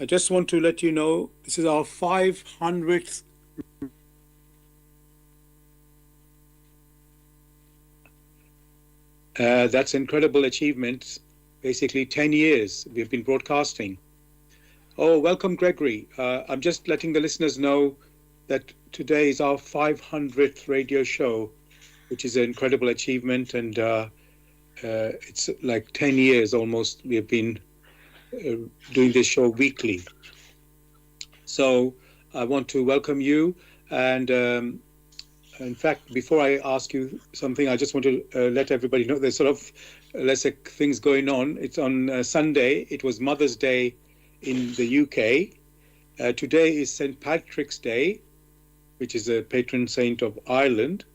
I just want to let you know this is our 500th. That's incredible achievement. Basically, 10 years we've been broadcasting. Oh, welcome, Gregory. I'm just letting the listeners know that today is our 500th radio show, which is an incredible achievement. And it's like 10 years almost we have been doing this show weekly. So I want to welcome you. And in fact, before I ask you something, I just want to let everybody know there's sort of lesser things going on. It's on Sunday. It was Mother's Day in the UK. Today is St. Patrick's Day, which is a patron saint of Ireland.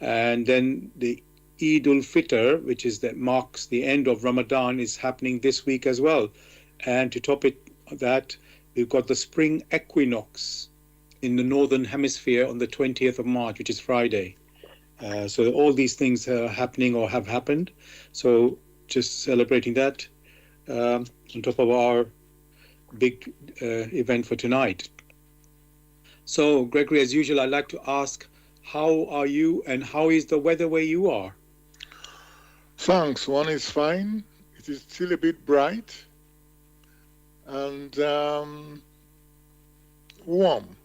And then the Eid ul-Fitr, which is that marks the end of Ramadan, is happening this week as well. And to top it that, we've got the spring equinox in the northern hemisphere on the 20th of March, which is Friday. So all these things are happening or have happened. So just celebrating that on top of our big event for tonight. So Gregory, as usual, I'd like to ask, how are you and how is the weather where you are? Thanks. One is fine. It is still a bit bright and warm.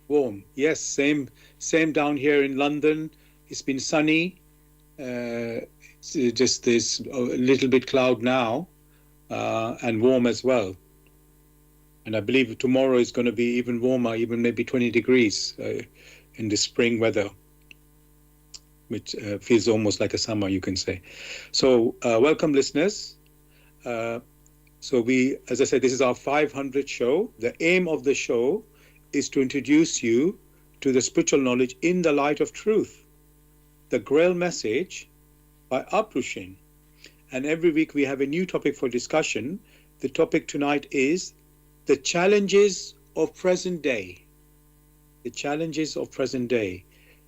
Warm, yes, same down here in London. It's been sunny. It's just this a little bit cloud now, and warm as well. And I believe tomorrow is going to be even warmer, even maybe 20 degrees in the spring weather, which feels almost like a summer, you can say. So welcome, listeners. So we, as I said, this is our 500th show. The aim of the show is to introduce you to the spiritual knowledge in the light of truth, the Grail message by Aprushin. And every week we have a new topic for discussion. The topic tonight is the challenges of present day. The challenges of present day.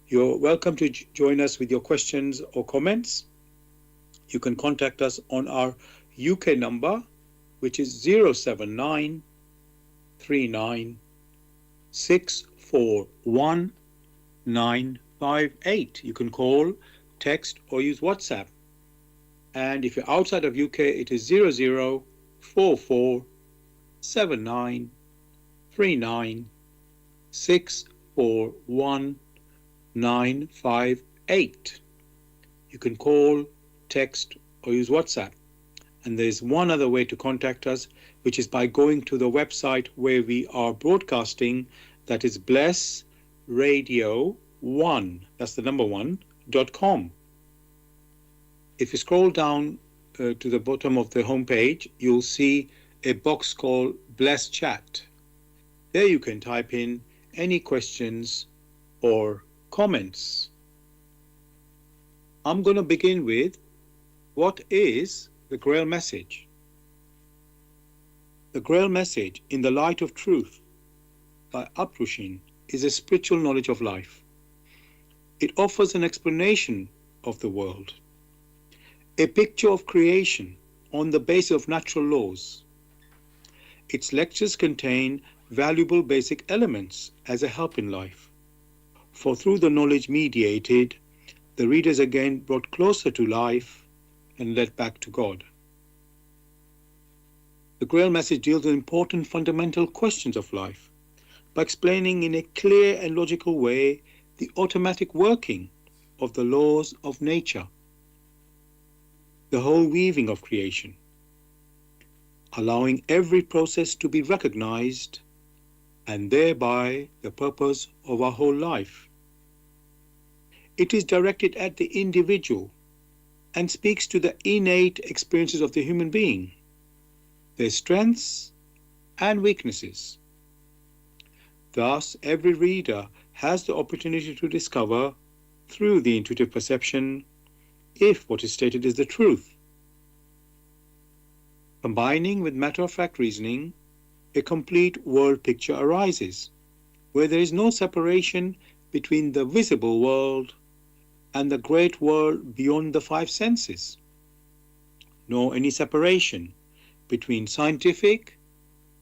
You're welcome to join us with your questions or comments. You can contact us on our UK number, which is 079 39 641 958. You can call, text, or use WhatsApp. And if you're outside of UK, it is 0044 79 39 641 958. You can call, text, or use WhatsApp. And there's one other way to contact us, which is by going to the website where we are broadcasting. That is blessradio1, that's the number 1.com. If you scroll down to the bottom of the homepage, you'll see a box called Bless Chat. There you can type in any questions or comments. I'm going to begin with, what is the Grail message? The Grail message in the light of truth by Aprushin is a spiritual knowledge of life. It offers an explanation of the world, a picture of creation on the basis of natural laws. Its lectures contain valuable basic elements as a help in life, for through the knowledge mediated, the readers again brought closer to life and led back to God. The Grail message deals with important fundamental questions of life by explaining in a clear and logical way the automatic working of the laws of nature, the whole weaving of creation, allowing every process to be recognized and thereby the purpose of our whole life. It is directed at the individual and speaks to the innate experiences of the human being, their strengths and weaknesses. Thus, every reader has the opportunity to discover, through the intuitive perception, if what is stated is the truth. Combining with matter-of-fact reasoning, a complete world picture arises, where there is no separation between the visible world and the great world beyond the five senses, nor any separation between scientific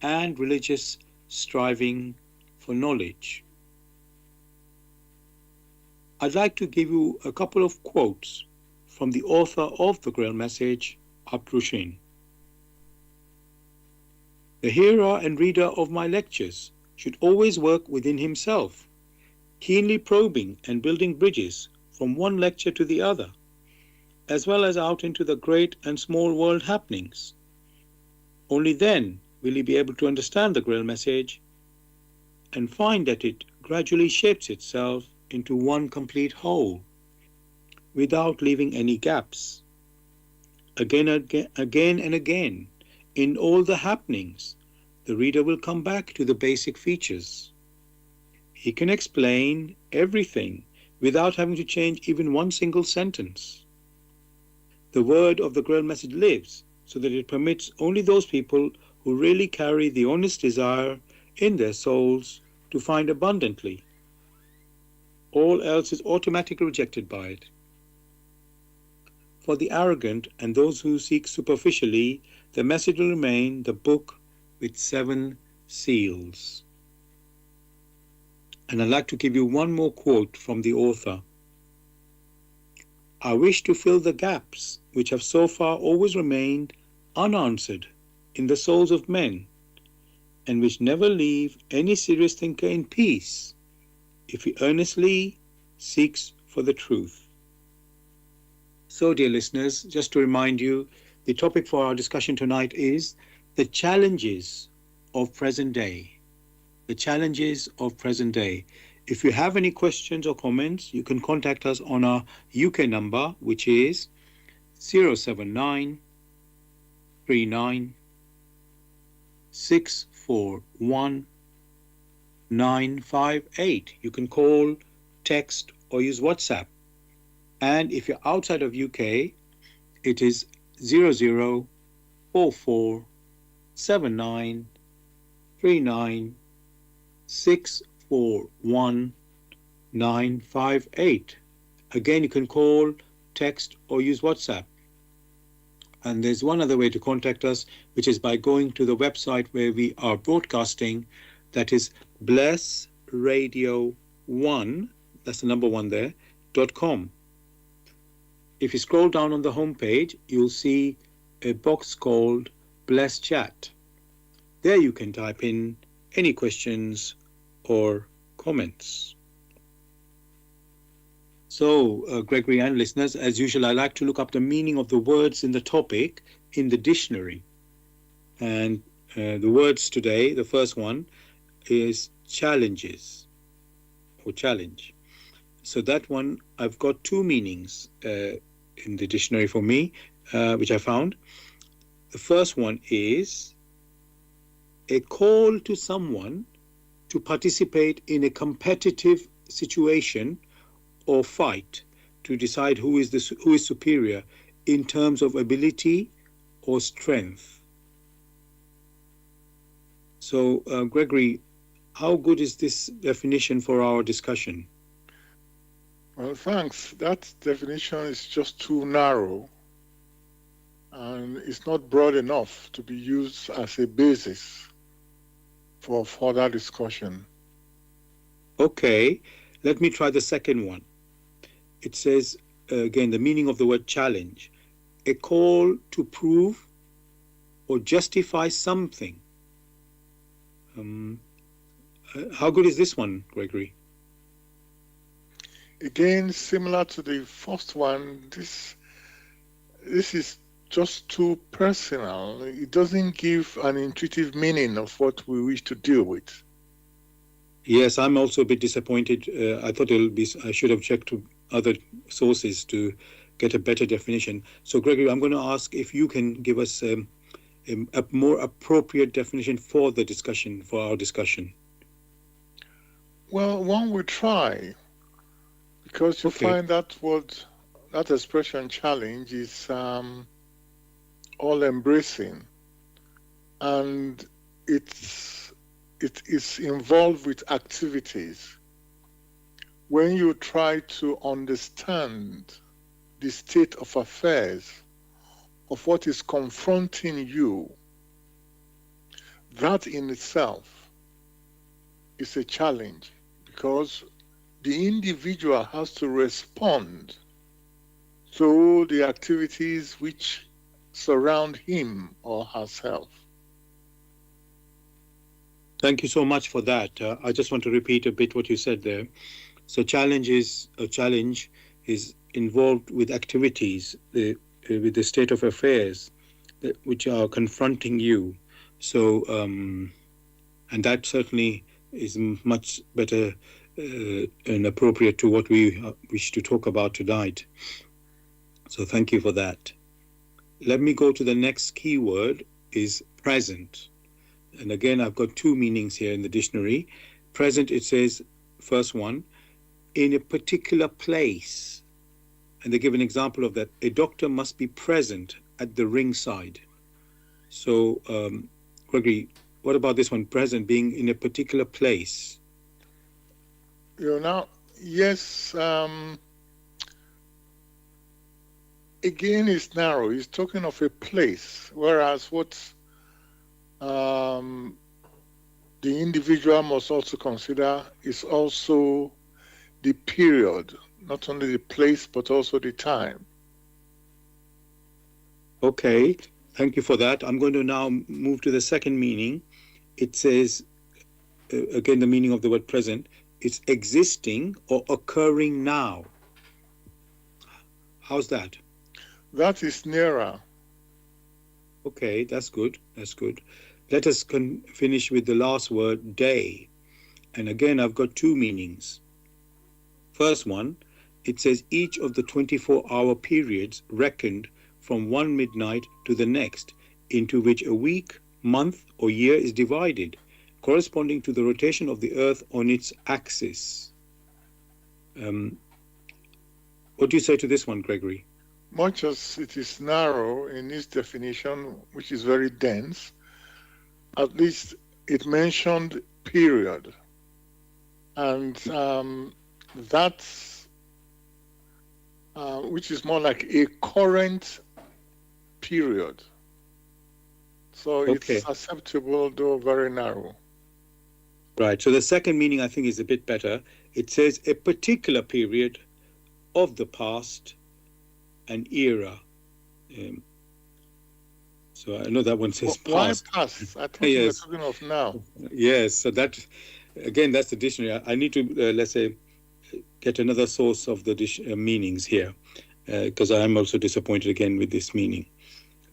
and religious striving for knowledge. I'd like to give you a couple of quotes from the author of the Grail message, Abdrushin. The hearer and reader of my lectures should always work within himself, keenly probing and building bridges from one lecture to the other, as well as out into the great and small world happenings. Only then will he be able to understand the Grail message and find that it gradually shapes itself into one complete whole, without leaving any gaps. Again and again, in all the happenings, the reader will come back to the basic features. He can explain everything without having to change even one single sentence. The word of the Grail message lives so that it permits only those people who really carry the honest desire in their souls to find abundantly. All else is automatically rejected by it. For the arrogant and those who seek superficially, the message will remain the book with 7 seals. And I'd like to give you one more quote from the author. I wish to fill the gaps which have so far always remained unanswered in the souls of men, and which never leave any serious thinker in peace if he earnestly seeks for the truth. So, dear listeners, just to remind you, the topic for our discussion tonight is the challenges of present day. The challenges of present day. If you have any questions or comments, you can contact us on our UK number, which is 079 39 641 958. You can call, text, or use WhatsApp. And if you're outside of UK, it is 0044 79 39 641 958. Again, you can call, text, or use WhatsApp. And there's one other way to contact us, which is by going to the website where we are broadcasting. That is blessradio1, that's the number 1 there, .com. If you scroll down on the home page, you'll see a box called Bless Chat. There you can type in any questions or comments. So, Gregory and listeners, as usual, I like to look up the meaning of the words in the topic in the dictionary. And the words today, the first one is challenges or challenge. So that one, I've got 2 meanings in the dictionary for me, which I found. The first one is a call to someone to participate in a competitive situation or fight to decide who is superior in terms of ability or strength. So, Gregory, how good is this definition for our discussion? Well, thanks. That definition is just too narrow, and it's not broad enough to be used as a basis for further discussion. Okay, let me try the second one. It says, again, the meaning of the word challenge, a call to prove or justify something. How good is this one, Gregory? Again, similar to the first one, this is just too personal. It doesn't give an intuitive meaning of what we wish to deal with. Yes, I'm also a bit disappointed. I thought I should have checked other sources to get a better definition. So, Gregory, I'm going to ask if you can give us a more appropriate definition for the discussion, for our discussion. Well, one will try, because you find that expression challenge is all-embracing, and it is involved with activities. When you try to understand the state of affairs of what is confronting you, that in itself is a challenge because the individual has to respond to the activities which surround him or herself. Thank you so much for that. I just want to repeat a bit what you said there. So a challenge is involved with activities, with the state of affairs which are confronting you. So, and that certainly is much better and appropriate to what we wish to talk about tonight. So thank you for that. Let me go to the next keyword is present. And again, I've got two meanings here in the dictionary. Present, it says, first one, in a particular place. And they give an example of that. A doctor must be present at the ringside. So, Gregory, what about this one? Present, being in a particular place. Now, yes, again, it's narrow. He's talking of a place, whereas what the individual must also consider is also the period, not only the place, but also the time. Okay, thank you for that. I'm going to now move to the second meaning. It says, again, the meaning of the word present, it's existing or occurring now. How's that? That is nearer. Okay, that's good. That's good. Let us finish with the last word, day. And again, I've got two meanings. First one, it says each of the 24-hour periods reckoned from one midnight to the next, into which a week, month, or year is divided, corresponding to the rotation of the Earth on its axis. What do you say to this one, Gregory? Much as it is narrow in its definition, which is very dense, at least it mentioned period. And that's, which is more like a current period. So Okay. It's acceptable, though very narrow. Right. So the second meaning, I think, is a bit better. It says a particular period of the past, an era. So I know that one says past. Why past? I thought you were talking of now. Yes. So that, again, that's the dictionary. I need to, let's say, get another source of the meanings here, because I'm also disappointed again with this meaning.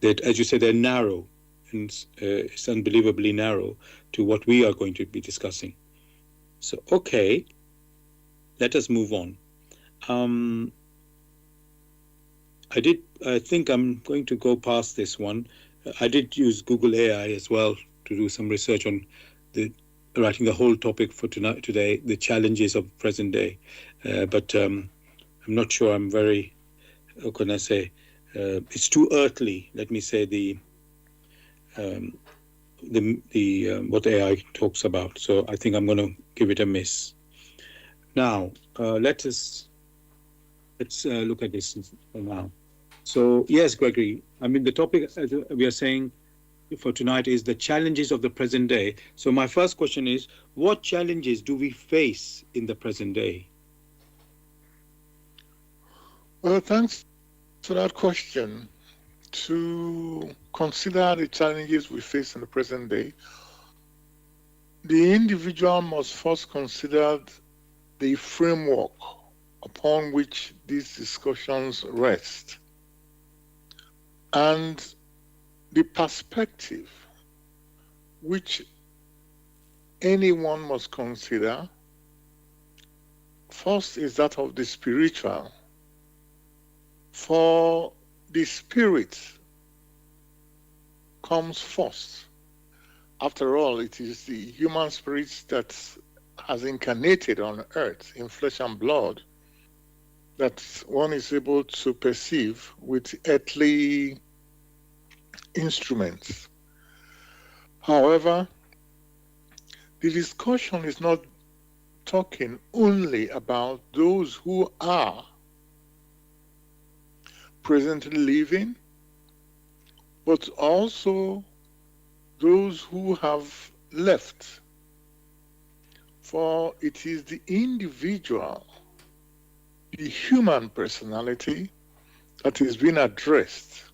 That, as you said, they're narrow, and it's unbelievably narrow to what we are going to be discussing. So, okay, let us move on. I think I'm going to go past this one. I did use Google AI as well to do some research on writing the whole topic for today, the challenges of present day. But I'm not sure I'm very, how can I say, it's too earthly, let me say, what AI talks about. So I think I'm going to give it a miss. Now, let's look at this for now. So yes, Gregory, I mean, the topic, as we are saying for tonight, is the challenges of the present day. So my first question is, what challenges do we face in the present day? Well, thanks for that question. To consider the challenges we face in the present day, the individual must first consider the framework upon which these discussions rest and the perspective which anyone must consider. First is that of the spiritual. For the spirit comes first. After all, it is the human spirit that has incarnated on earth in flesh and blood that one is able to perceive with earthly instruments. However, the discussion is not talking only about those who are presently living, but also those who have left, for it is the individual, the human personality that is being addressed.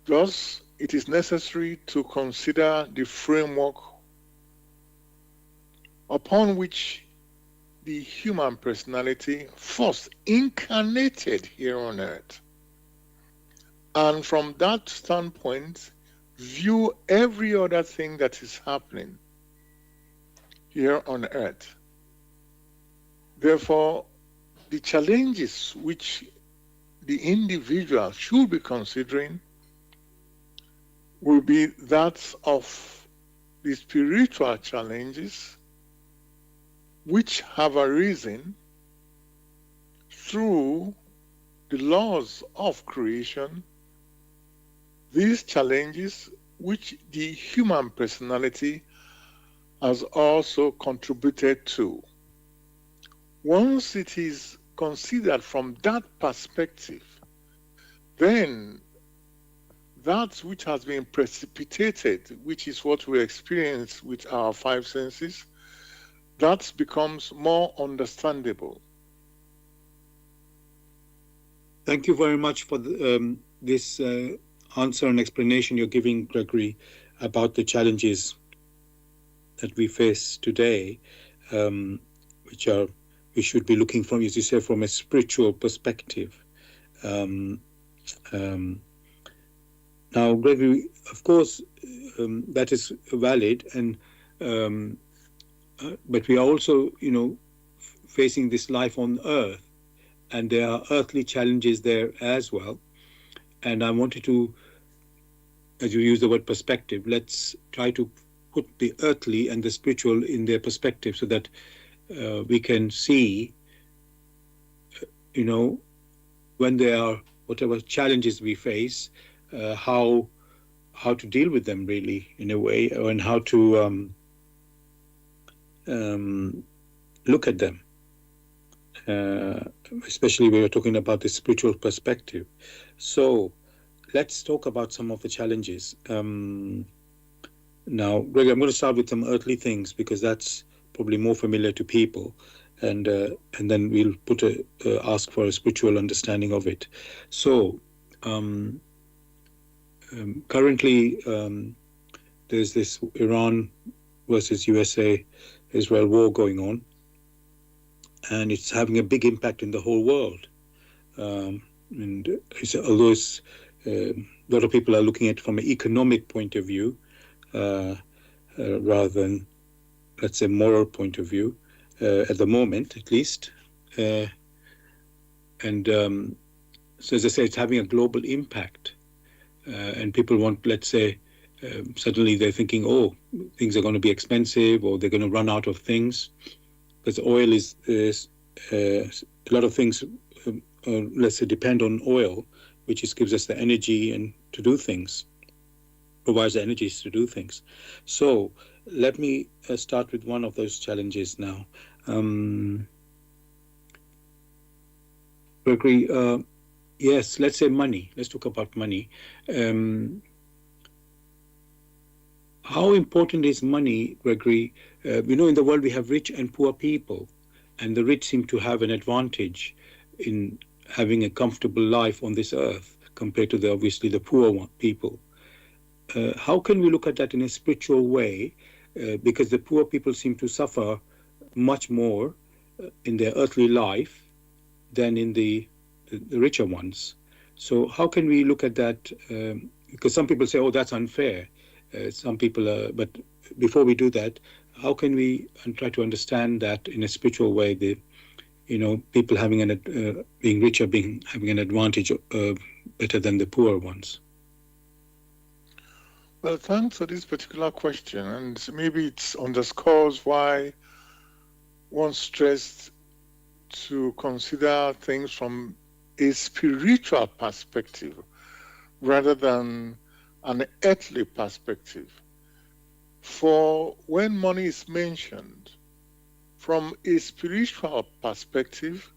Thus, it is necessary to consider the framework upon which the human personality first incarnated here on earth. And from that standpoint, view every other thing that is happening here on earth. Therefore, the challenges which the individual should be considering will be that of the spiritual challenges which have arisen through the laws of creation, these challenges which the human personality has also contributed to. Once it is considered from that perspective, then that which has been precipitated, which is what we experience with our five senses, that becomes more understandable. Thank you very much for this answer and explanation you're giving, Gregory, about the challenges that we face today, which we should be looking from, as you say, from a spiritual perspective. Now, Gregory, of course, that is valid, and but we are also, facing this life on Earth, and there are earthly challenges there as well. And I wanted to, as you use the word perspective, let's try to put the earthly and the spiritual in their perspective so that we can see, when there are whatever challenges we face, how to deal with them really in a way, and how to look at them, especially when we're talking about the spiritual perspective. So let's talk about some of the challenges. Now, Greg, I'm going to start with some earthly things because that's probably more familiar to people, and then we'll ask for a spiritual understanding of it. So currently there's this Iran versus Israel war going on, and it's having a big impact in the whole world. And although a lot of people are looking at it from an economic point of view, rather than, let's say, moral point of view, at the moment, at least. So as I say, it's having a global impact. And people want, let's say, suddenly they're thinking, oh, things are going to be expensive, or they're going to run out of things. Because oil is a lot of things, let's say, depend on oil, which gives us the energy and to do things, provides the energies to do things. So let me start with one of those challenges now. Gregory, yes, let's say money. Let's talk about money. How important is money, Gregory? In the world we have rich and poor people, and the rich seem to have an advantage in having a comfortable life on this earth compared to obviously the poor people. How can we look at that in a spiritual way? Because the poor people seem to suffer much more in their earthly life than in the richer ones. So how can we look at that? Because some people say, oh, that's unfair. Some people, but before we do that, how can we try to understand that in a spiritual way? People having being richer, having an advantage better than the poor ones. Well, thanks for this particular question, and maybe it underscores why one stressed to consider things from a spiritual perspective rather than an earthly perspective. For when money is mentioned from a spiritual perspective,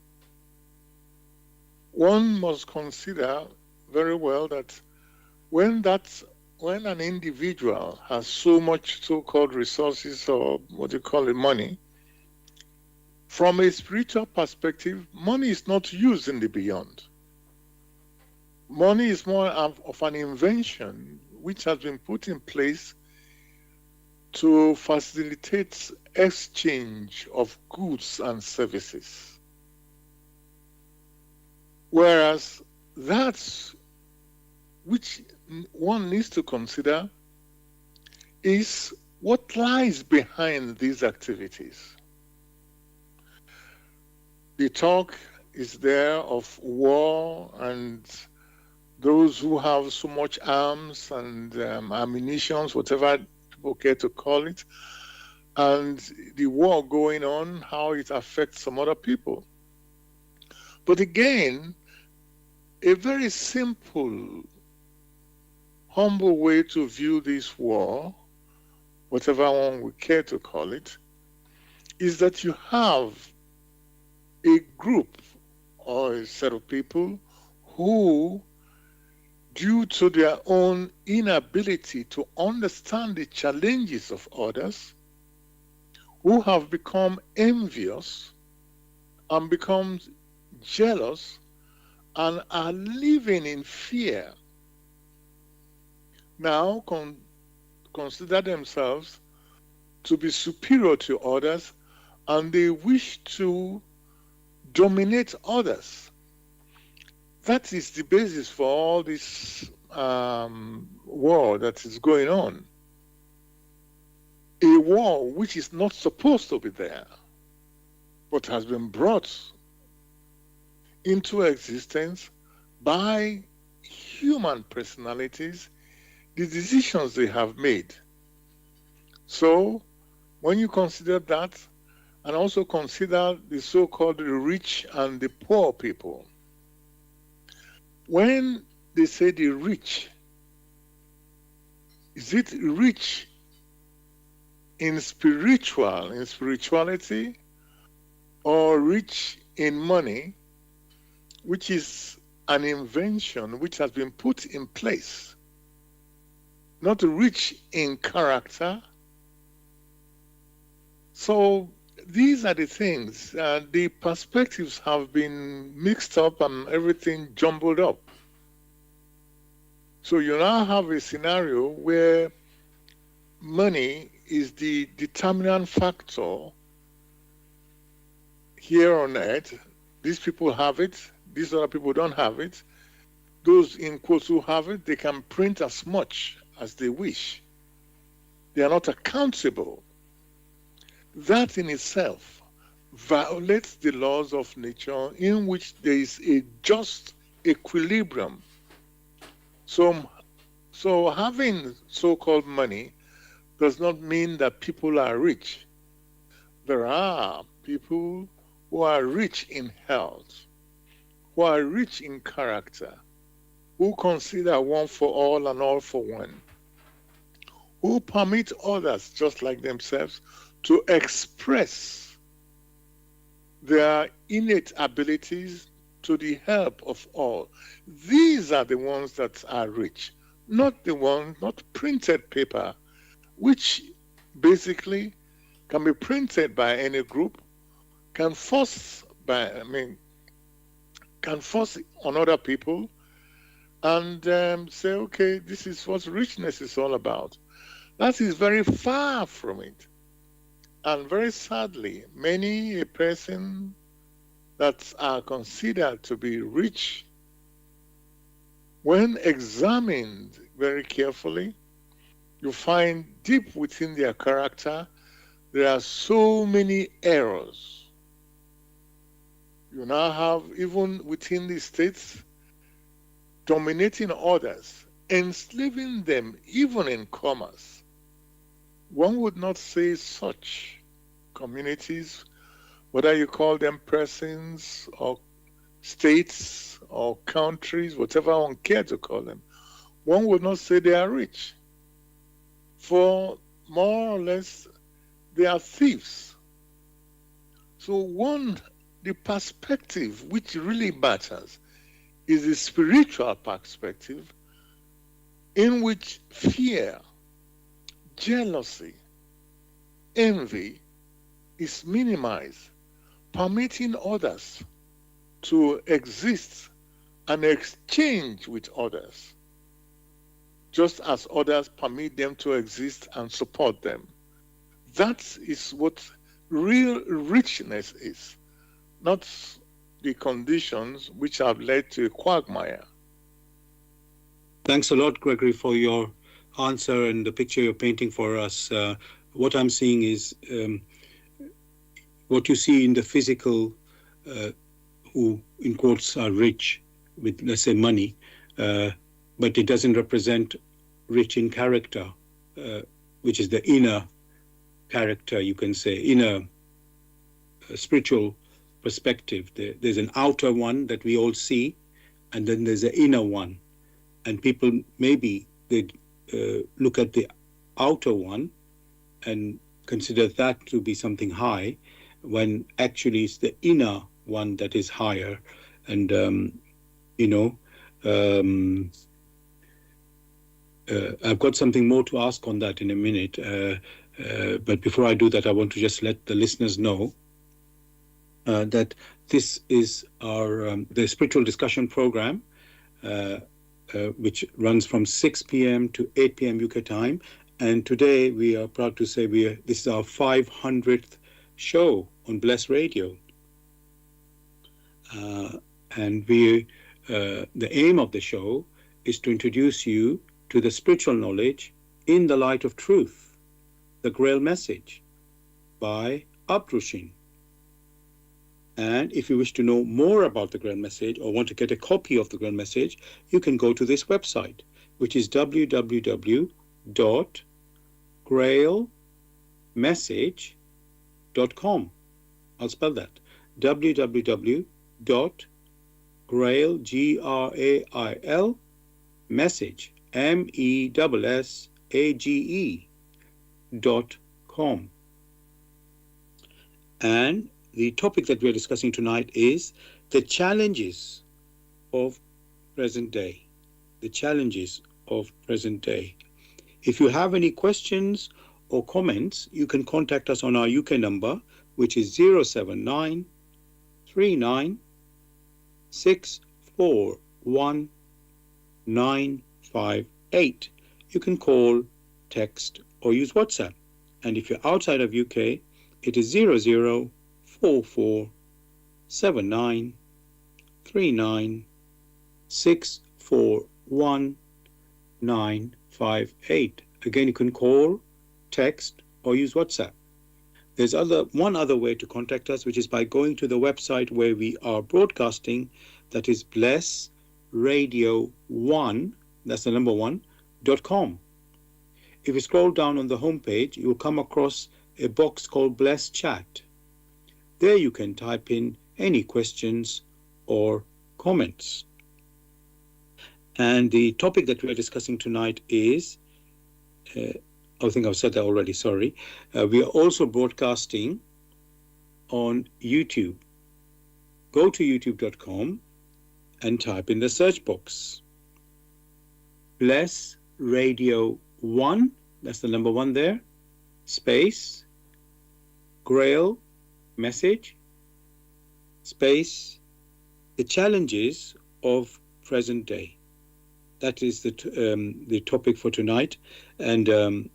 one must consider very well that when that when an individual has so much so-called resources, or what you call it, money, from a spiritual perspective, money is not used in the beyond. Money is more of an invention which has been put in place to facilitate exchange of goods and services. Whereas that's which one needs to consider is what lies behind these activities. The talk is there of war and those who have so much arms and ammunition, whatever people care to call it, and the war going on, how it affects some other people. But again, a very simple, humble way to view this war, whatever one would care to call it, is that you have a group or a set of people who, due to their own inability to understand the challenges of others, who have become envious and become jealous and are living in fear, now consider themselves to be superior to others, and they wish to dominate others. That is the basis for all this war that is going on. A war which is not supposed to be there, but has been brought into existence by human personalities, the decisions they have made. So, when you consider that, and also consider the so-called rich and the poor people, when they say the rich, is it rich in spirituality, or rich in money, which is an invention which has been put in place? Not rich in character. So these are the things, the perspectives have been mixed up and everything jumbled up. So you now have a scenario where money is the determinant factor here on earth. These people have it, these other people don't have it. Those in quotes who have it, they can print as much as they wish. They are not accountable. That in itself violates the laws of nature, in which there is a just equilibrium. So having so-called money does not mean that people are rich. There are people who are rich in health, who are rich in character, who consider one for all and all for one, who permit others just like themselves to express their innate abilities to the help of all. These are the ones that are rich, not the ones, not printed paper, which basically can be printed by any group, can force on other people, and say, okay, this is what richness is all about. That is very far from it. And very sadly, many a person that are considered to be rich, when examined very carefully, you find deep within their character, there are so many errors. You now have, even within the states, dominating others, enslaving them, even in commerce. One would not say such communities, whether you call them persons or states or countries, whatever one cares to call them, one would not say they are rich. For more or less, they are thieves. So the perspective which really matters is the spiritual perspective, in which fear, jealousy, envy is minimized, permitting others to exist and exchange with others, just as others permit them to exist and support them. That is what real richness is, not the conditions which have led to a quagmire. Thanks a lot, Gregory, for your answer and the picture you're painting for us. What I'm seeing is what you see in the physical, who, in quotes, are rich with, let's say, money, but it doesn't represent rich in character, which is the inner character, you can say, inner spiritual perspective. There's an outer one that we all see, and then there's an inner one. And people maybe they look at the outer one and consider that to be something high, when actually it's the inner one that is higher. And I've got something more to ask on that in a minute. But before I do that, I want to just let the listeners know that this is our the spiritual discussion program, which runs from 6 p.m. to 8 p.m. UK time. And today we are proud to say this is our 500th show on Bless Radio. And the aim of the show is to introduce you to the spiritual knowledge in the light of truth, the Grail message by Abdrushin. And if you wish to know more about the Grail message or want to get a copy of the Grail message, you can go to this website, which is www.grailmessage.com. I'll spell that. www.grail, Grail, message, MESSAGE.com. And the topic that we're discussing tonight is the challenges of present day. The challenges of present day. If you have any questions or comments, you can contact us on our UK number, which is 079 39 641 958. You can call, text, or use WhatsApp. And if you're outside of UK, it is 0044 79 39 641 958. Again, you can call, text, or use WhatsApp. There's one other way to contact us, which is by going to the website where we are broadcasting, that is blessradio1, that's the number 1.com. If you scroll down on the homepage, you will come across a box called Bless Chat. There you can type in any questions or comments. And the topic that we're discussing tonight is, I think I've said that already, sorry. We are also broadcasting on YouTube. Go to youtube.com and type in the search box Bless Radio 1, that's the number 1 there, space, Grail message, space, the challenges of present day. That is the topic for tonight. And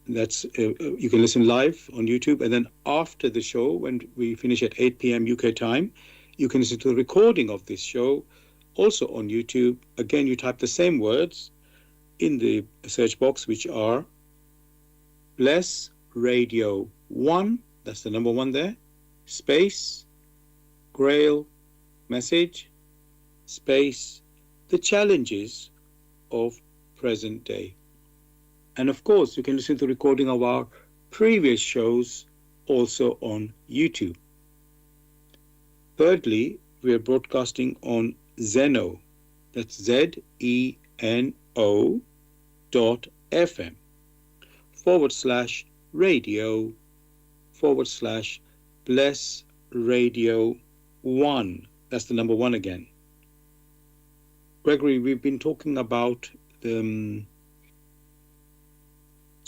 that's you can listen live on YouTube, and then after the show, when we finish at 8 p.m. UK time, you can listen to the recording of this show also on YouTube. Again, you type the same words in the search box, which are Bless Radio 1, that's the number 1 there, space, Grail message, space, the challenges of present day. And of course, you can listen to the recording of our previous shows also on YouTube. Thirdly, we are broadcasting on Zeno, that's ZENO.FM /radio/Bless Radio 1. That's the number 1 again. Gregory, we've been talking about the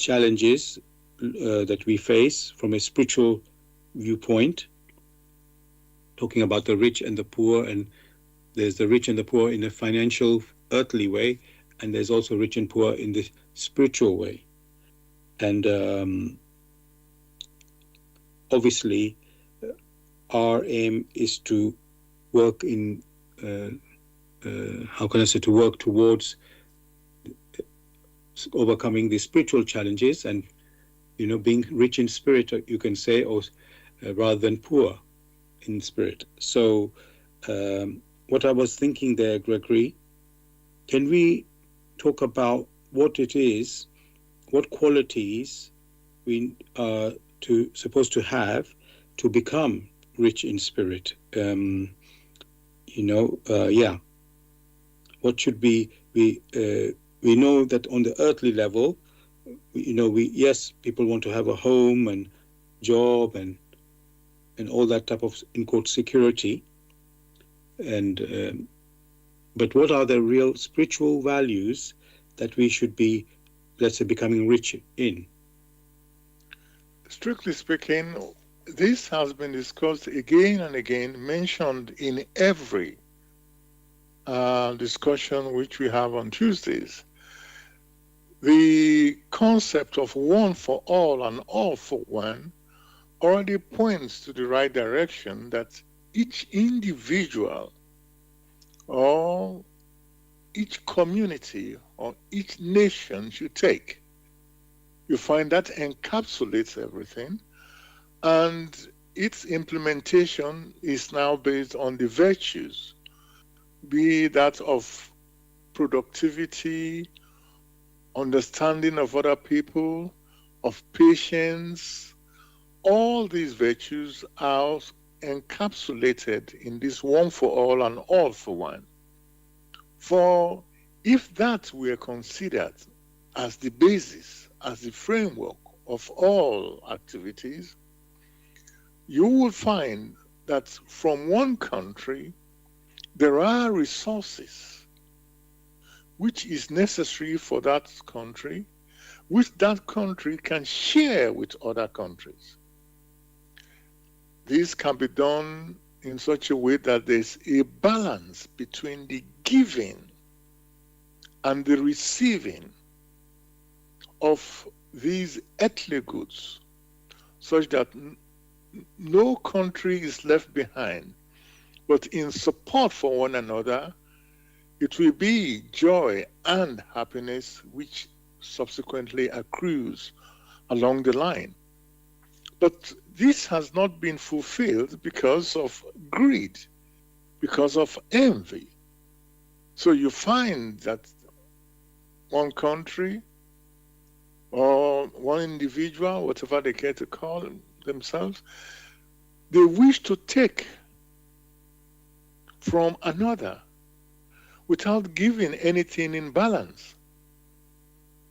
challenges that we face from a spiritual viewpoint, talking about the rich and the poor, and there's the rich and the poor in a financial, earthly way, and there's also rich and poor in the spiritual way. And obviously, our aim is to work in, how can I say, to work towards overcoming the spiritual challenges and, being rich in spirit, you can say, or rather than poor in spirit. So, what I was thinking there, Gregory, can we talk about what it is, what qualities we are supposed to have to become rich in spirit? Yeah. What should we know that on the earthly level, yes, people want to have a home and job and all that type of, in quote, security. And but what are the real spiritual values that we should be, let's say, becoming rich in? Strictly speaking, this has been discussed again and again, mentioned in every discussion which we have on Tuesdays. The concept of one for all and all for one already points to the right direction that each individual or each community or each nation should take. You find that encapsulates everything, and its implementation is now based on the virtues, be that of productivity, understanding of other people, of patience. All these virtues are encapsulated in this one for all and all for one. For if that were considered as the basis, as the framework of all activities, you will find that from one country there are resources which is necessary for that country, which that country can share with other countries. This can be done in such a way that there's a balance between the giving and the receiving of these earthly goods, such that no country is left behind, but in support for one another, it will be joy and happiness which subsequently accrues along the line. But this has not been fulfilled because of greed, because of envy. So you find that one country or one individual, whatever they care to call themselves, they wish to take from another without giving anything in balance.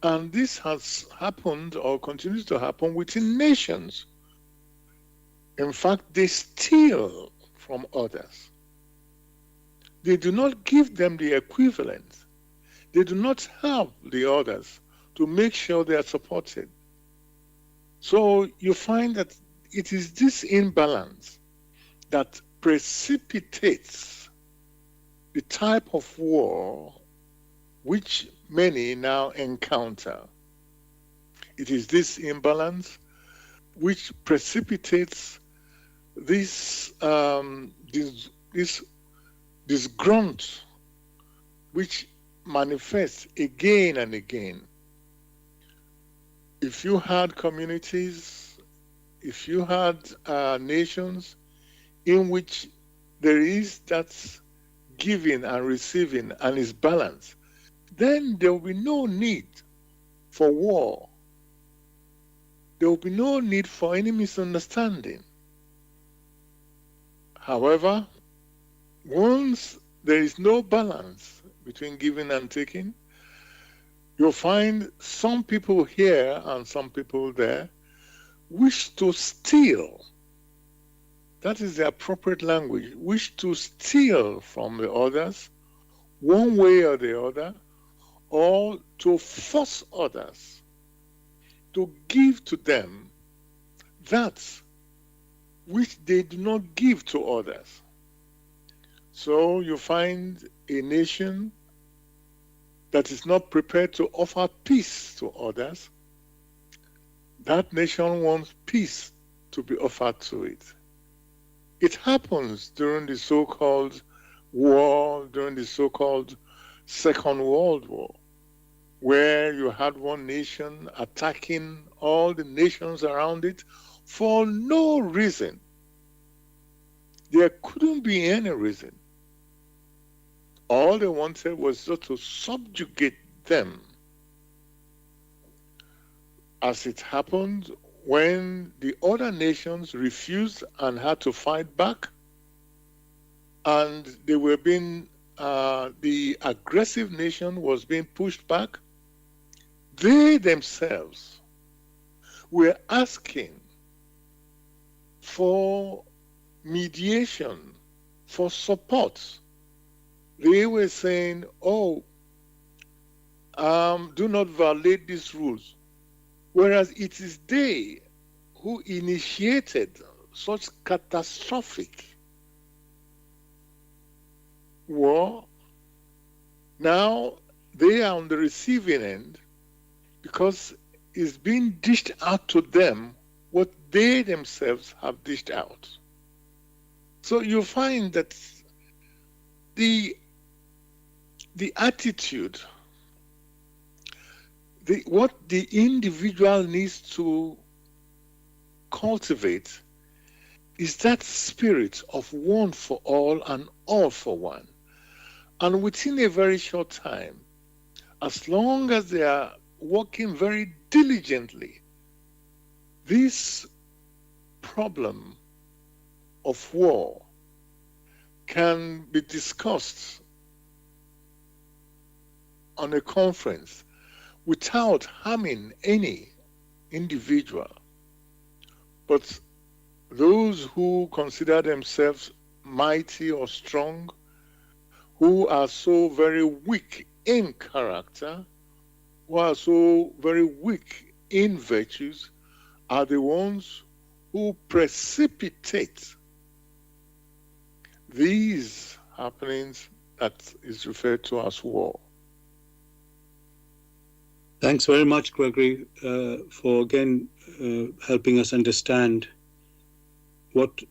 And this has happened or continues to happen within nations. In fact, they steal from others. They do not give them the equivalent. They do not help the others to make sure they are supported. So you find that it is this imbalance that precipitates the type of war which many now encounter. It is this imbalance which precipitates this disgrunt which manifests again and again. If you had communities, if you had nations in which there is that giving and receiving and is balanced, then there will be no need for war. There will be no need for any misunderstanding. However, once there is no balance between giving and taking, you'll find some people here and some people there wish to steal. That is the appropriate language. Wish to steal from the others, one way or the other, or to force others to give to them that which they do not give to others. So you find a nation that is not prepared to offer peace to others. That nation wants peace to be offered to it. It happens during the so-called war, during the so-called Second World War, where you had one nation attacking all the nations around it for no reason. There couldn't be any reason. All they wanted was just to subjugate them. As it happened, when the other nations refused and had to fight back, and they were being, the aggressive nation was being pushed back, they themselves were asking for mediation, for support. They were saying, oh, do not violate these rules. Whereas it is they who initiated such catastrophic war. Now they are on the receiving end because it's being dished out to them what they themselves have dished out. So you find that the attitude, what the individual needs to cultivate is that spirit of one for all and all for one. And within a very short time, as long as they are working very diligently, this problem of war can be discussed on a conference without harming any individual. But those who consider themselves mighty or strong, who are so very weak in character, who are so very weak in virtues, are the ones who precipitate these happenings that is referred to as war. Thanks very much, Gregory, for again helping us understand what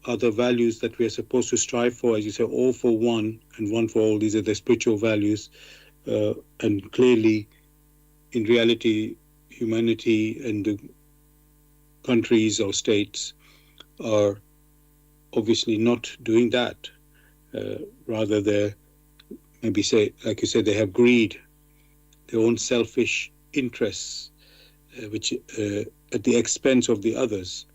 are the values that we are supposed to strive for. As you say, all for one and one for all. These are the spiritual values. And clearly, in reality, humanity and the countries or states are obviously not doing that. Rather, they're maybe say, like you said, they have greed, their own selfish interests, which at the expense of the others,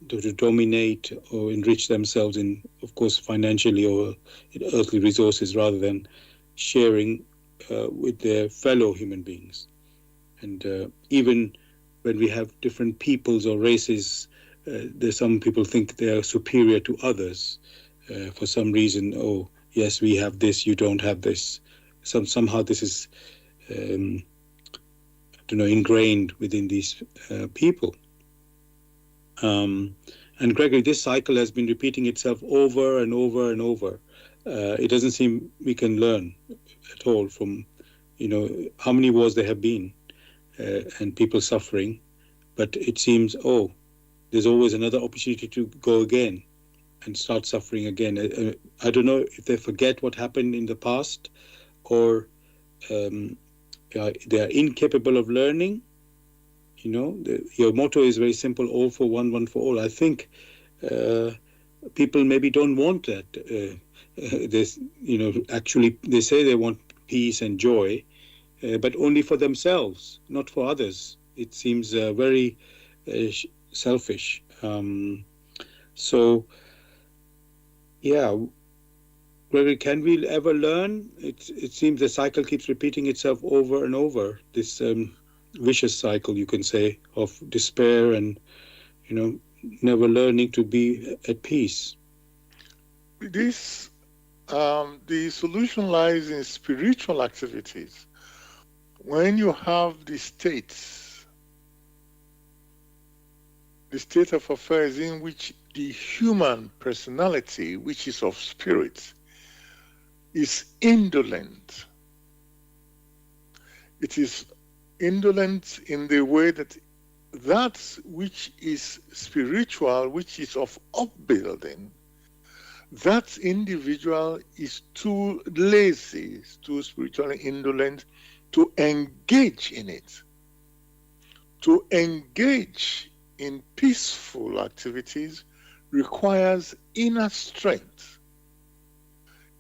to dominate or enrich themselves in, of course, financially or in earthly resources, rather than sharing with their fellow human beings. And even when we have different peoples or races, there's some people think they are superior to others for some reason. Oh, yes, we have this, you don't have this. Somehow this is ingrained within these people. And Gregory, this cycle has been repeating itself over and over and over. It doesn't seem we can learn at all from, how many wars there have been and people suffering. But it seems, there's always another opportunity to go again and start suffering again. I don't know if they forget what happened in the past, or they are incapable of learning. Your motto is very simple: all for one, one for all. I think people maybe don't want that. Actually, they say they want peace and joy, but only for themselves, not for others. It seems very selfish. Gregory, can we ever learn? It seems the cycle keeps repeating itself over and over. This vicious cycle, you can say, of despair and, never learning to be at peace. The solution lies in spiritual activities. When you have the states the state of affairs in which the human personality, which is of spirit, is indolent. It is indolent in the way that that which is spiritual, which is of upbuilding, that individual is too lazy, too spiritually indolent to engage in it. To engage in peaceful activities requires inner strength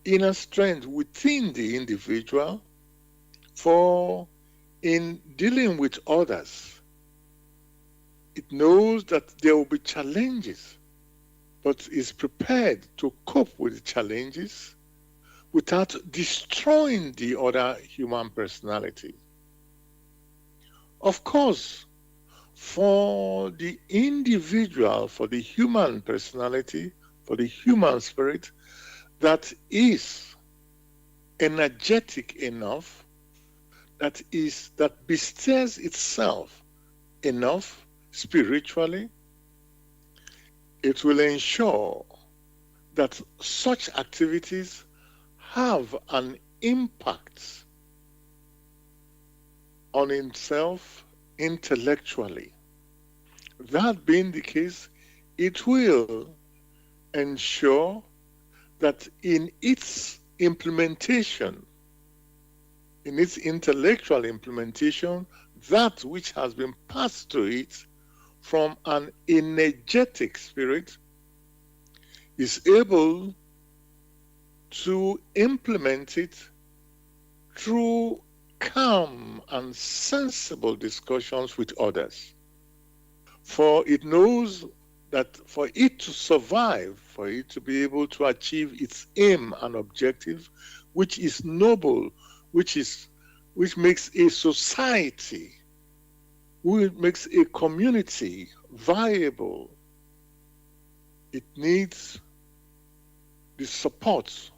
within the individual, for in dealing with others, it knows that there will be challenges, but is prepared to cope with the challenges without destroying the other human personality. Of course, for the individual, for the human personality, for the human spirit that is energetic enough, that bestirs itself enough spiritually, it will ensure that such activities have an impact on himself intellectually. That being the case, it will ensure that in its implementation, in its intellectual implementation, that which has been passed to it from an energetic spirit is able to implement it through calm and sensible discussions with others. For it knows that for it to survive, for it to be able to achieve its aim and objective, which is noble, which makes a society, which makes a community viable, it needs the support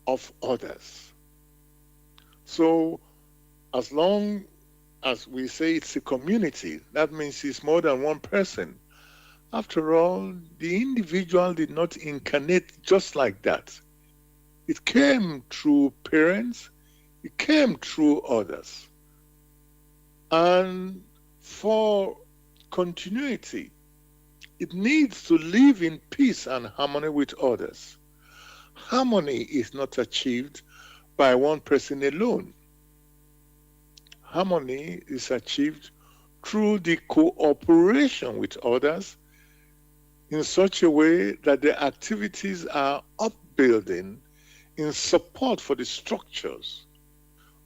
of others. So as long as we say it's a community, that means it's more than one person. After all, the individual did not incarnate just like that. It came through parents, it came through others. And for continuity, it needs to live in peace and harmony with others. Harmony is not achieved by one person alone. Harmony is achieved through the cooperation with others in such a way that the activities are upbuilding in support for the structures,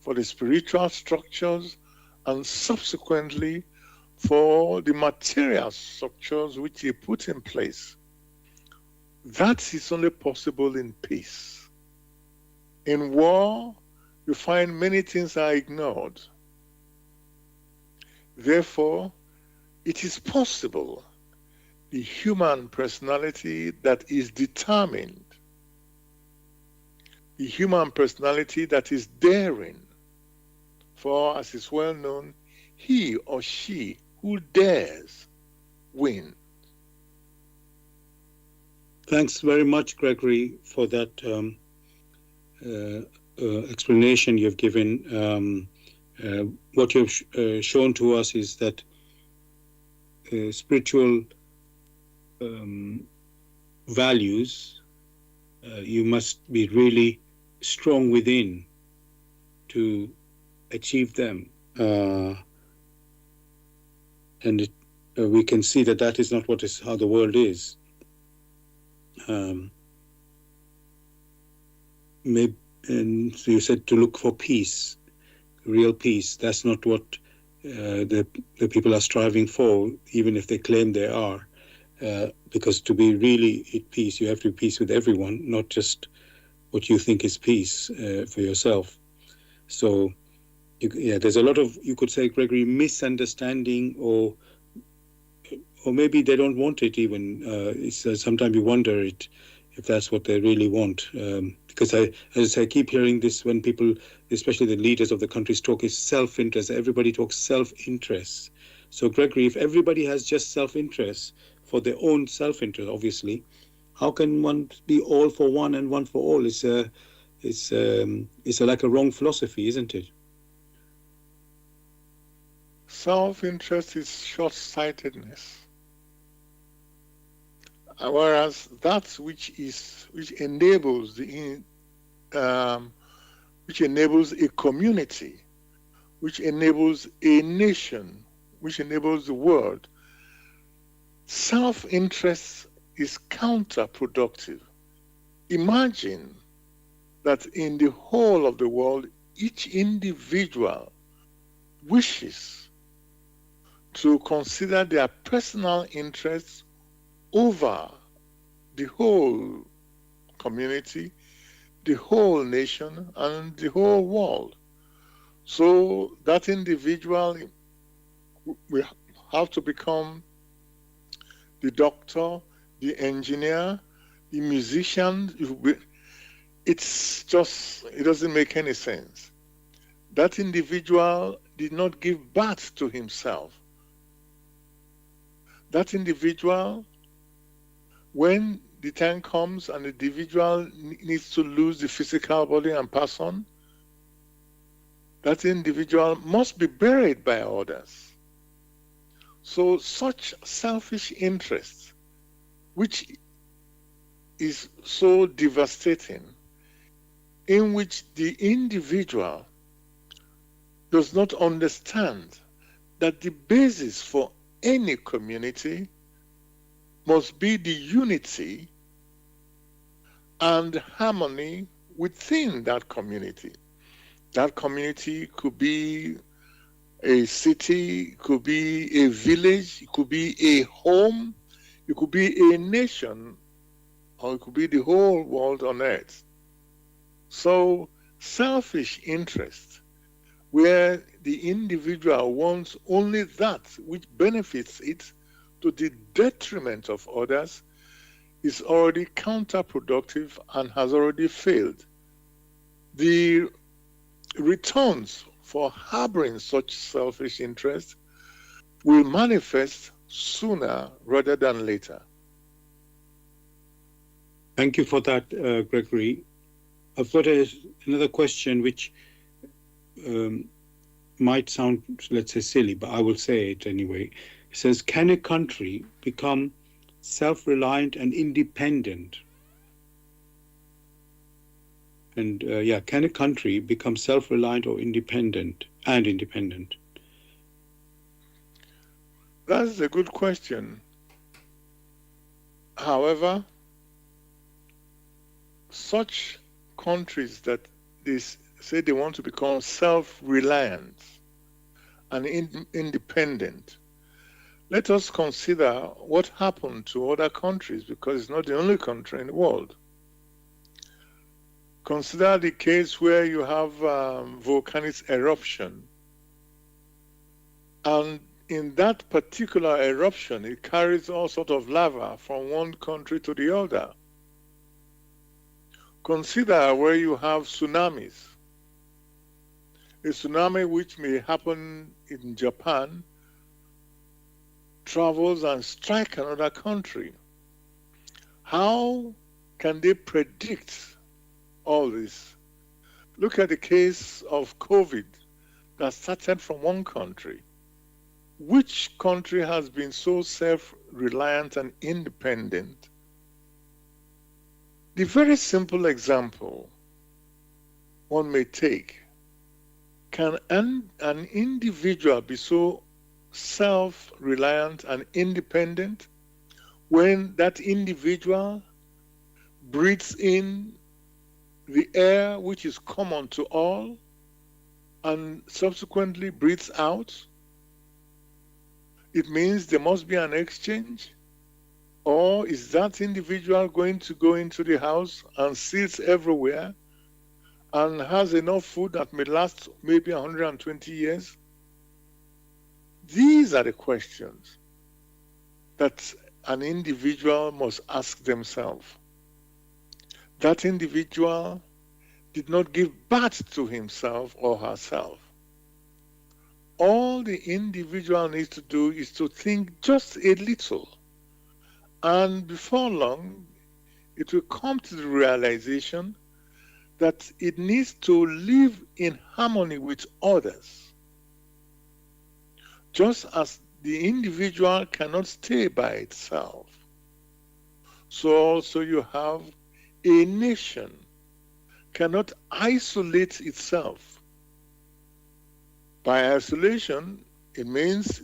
for the spiritual structures, and subsequently for the material structures which he put in place. That is only possible in peace. In war, you find many things are ignored. Therefore, it is possible the human personality that is determined, the human personality that is daring. For, as is well known, he or she who dares win. Thanks very much, Gregory, for that explanation you've given. What you've shown to us is that spiritual values, you must be really strong within to achieve them. And we can see that that is not how the world is. Maybe, and so you said to look for peace, real peace. That's not what the people are striving for, even if they claim they are. Because to be really at peace, you have to be peace with everyone, not just what you think is peace for yourself. So, there's a lot of, you could say, Gregory, misunderstanding, or maybe they don't want it even. Sometimes you wonder if that's what they really want. Because as I say, I keep hearing this when people, especially the leaders of the countries, talk is self-interest. Everybody talks self-interest. So, Gregory, if everybody has just self-interest for their own self-interest, obviously, how can one be all for one and one for all? It's like a wrong philosophy, isn't it? Self-interest is short-sightedness, whereas that which enables um, which enables a community, which enables a nation, which enables the world. Self-interest is counterproductive. Imagine that in the whole of the world, each individual wishes to consider their personal interests over the whole community, the whole nation, and the whole world. So that individual will have to become the doctor, the engineer, the musician. It doesn't make any sense. That individual did not give birth to himself. That individual, when the time comes and the individual needs to lose the physical body and pass on, that individual must be buried by others. So such selfish interest, which is so devastating, in which the individual does not understand that the basis for any community must be the unity and harmony within that community. That community could be a city, could be a village, it could be a home, it could be a nation, or it could be the whole world on earth. So selfish interest, where the individual wants only that which benefits it to the detriment of others, is already counterproductive and has already failed. The returns for harboring such selfish interest will manifest sooner rather than later. Thank you for that, Gregory. I've got another question which might sound, let's say, silly, but I will say it anyway. It says, can a country become self-reliant and independent? And can a country become self-reliant or independent and independent? That's a good question. However, such countries that they say they want to become self-reliant and independent, let us consider what happened to other countries, because it's not the only country in the world. Consider the case where you have volcanic eruption, and in that particular eruption, it carries all sorts of lava from one country to the other. Consider where you have tsunamis. A tsunami which may happen in Japan travels and strikes another country. How can they predict all this? Look at the case of COVID that started from one country. Which country has been so self-reliant and independent? The very simple example one may take, can an individual be so self-reliant and independent when that individual breathes in the air which is common to all and subsequently breathes out? It means there must be an exchange. Or is that individual going to go into the house and sits everywhere and has enough food that may last maybe 120 years? These are the questions that an individual must ask themselves. That individual did not give birth to himself or herself. All the individual needs to do is to think just a little. And before long, it will come to the realization that it needs to live in harmony with others. Just as the individual cannot stay by itself, so also you have a nation cannot isolate itself. By isolation, it means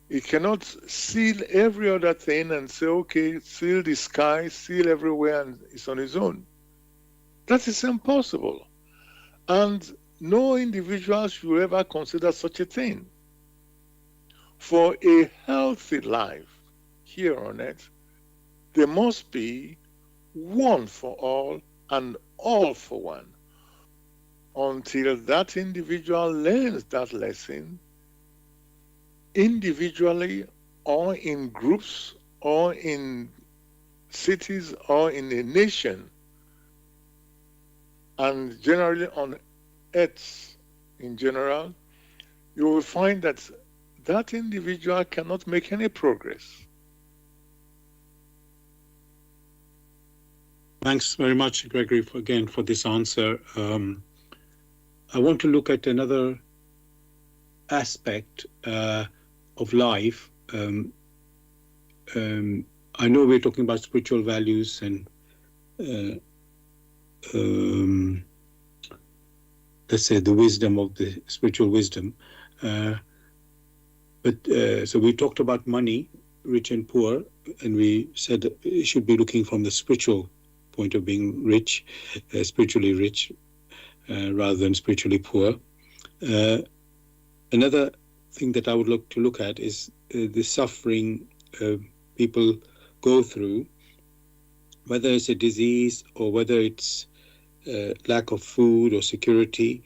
it cannot seal every other thing and say, okay, seal the sky, seal everywhere, and it's on its own. That is impossible. And no individual should ever consider such a thing. For a healthy life here on earth, there must be one for all and all for one. Until that individual learns that lesson, individually or in groups or in cities or in a nation, and generally on earth in general, you will find that that individual cannot make any progress. Thanks very much, Gregory, again for this answer. I want to look at another aspect of life. I know we're talking about spiritual values and let's say the wisdom of the spiritual wisdom. But so we talked about money, rich and poor, and we said it should be looking from the spiritual point of being rich, spiritually rich, rather than spiritually poor. Another thing that I would like to look at is the suffering people go through, whether it's a disease or whether it's lack of food or security.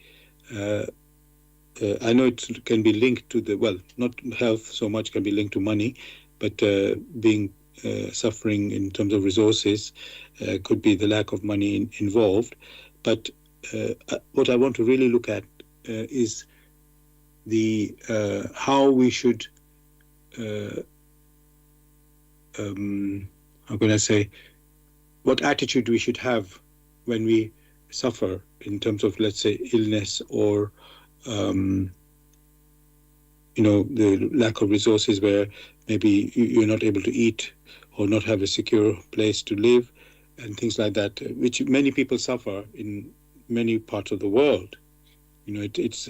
I know it can be linked to not health so much can be linked to money, but being suffering in terms of resources could be the lack of money involved. But what I want to really look at is the how we should how can I say, what attitude we should have when we suffer in terms of, let's say, illness or the lack of resources, where maybe you're not able to eat or not have a secure place to live and things like that, which many people suffer in many parts of the world. It's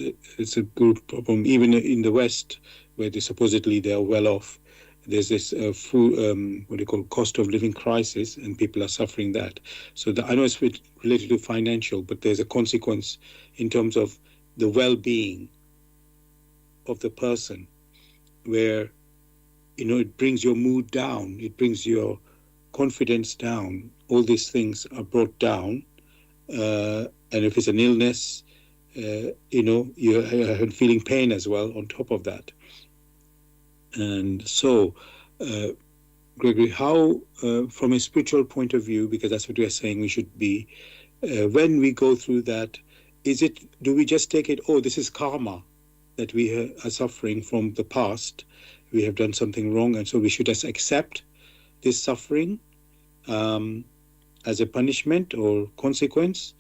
a good problem, even in the West, where supposedly they are well off. There's this food, cost of living crisis, and people are suffering that. So I know it's related to financial, but there's a consequence in terms of the well-being of the person, where it brings your mood down, it brings your confidence down. All these things are brought down, and if it's an illness, you're feeling pain as well on top of that. And so, Gregory, how, from a spiritual point of view, because that's what we are saying we should be, when we go through that, do we just take it, this is karma that we are suffering from the past, we have done something wrong, and so we should just accept this suffering as a punishment or consequence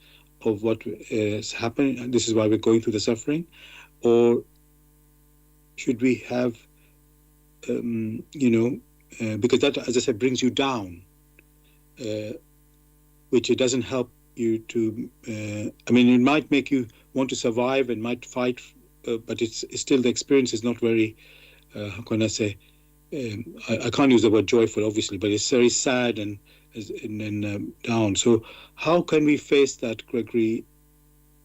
of what is happening, this is why we're going through the suffering? Or should we have, because that, as I said, brings you down, which it doesn't help you to, it might make you want to survive and might fight, but it's still, the experience is not very, how can I say, I can't use the word joyful, obviously, but it's very sad and down. So how can we face that, Gregory?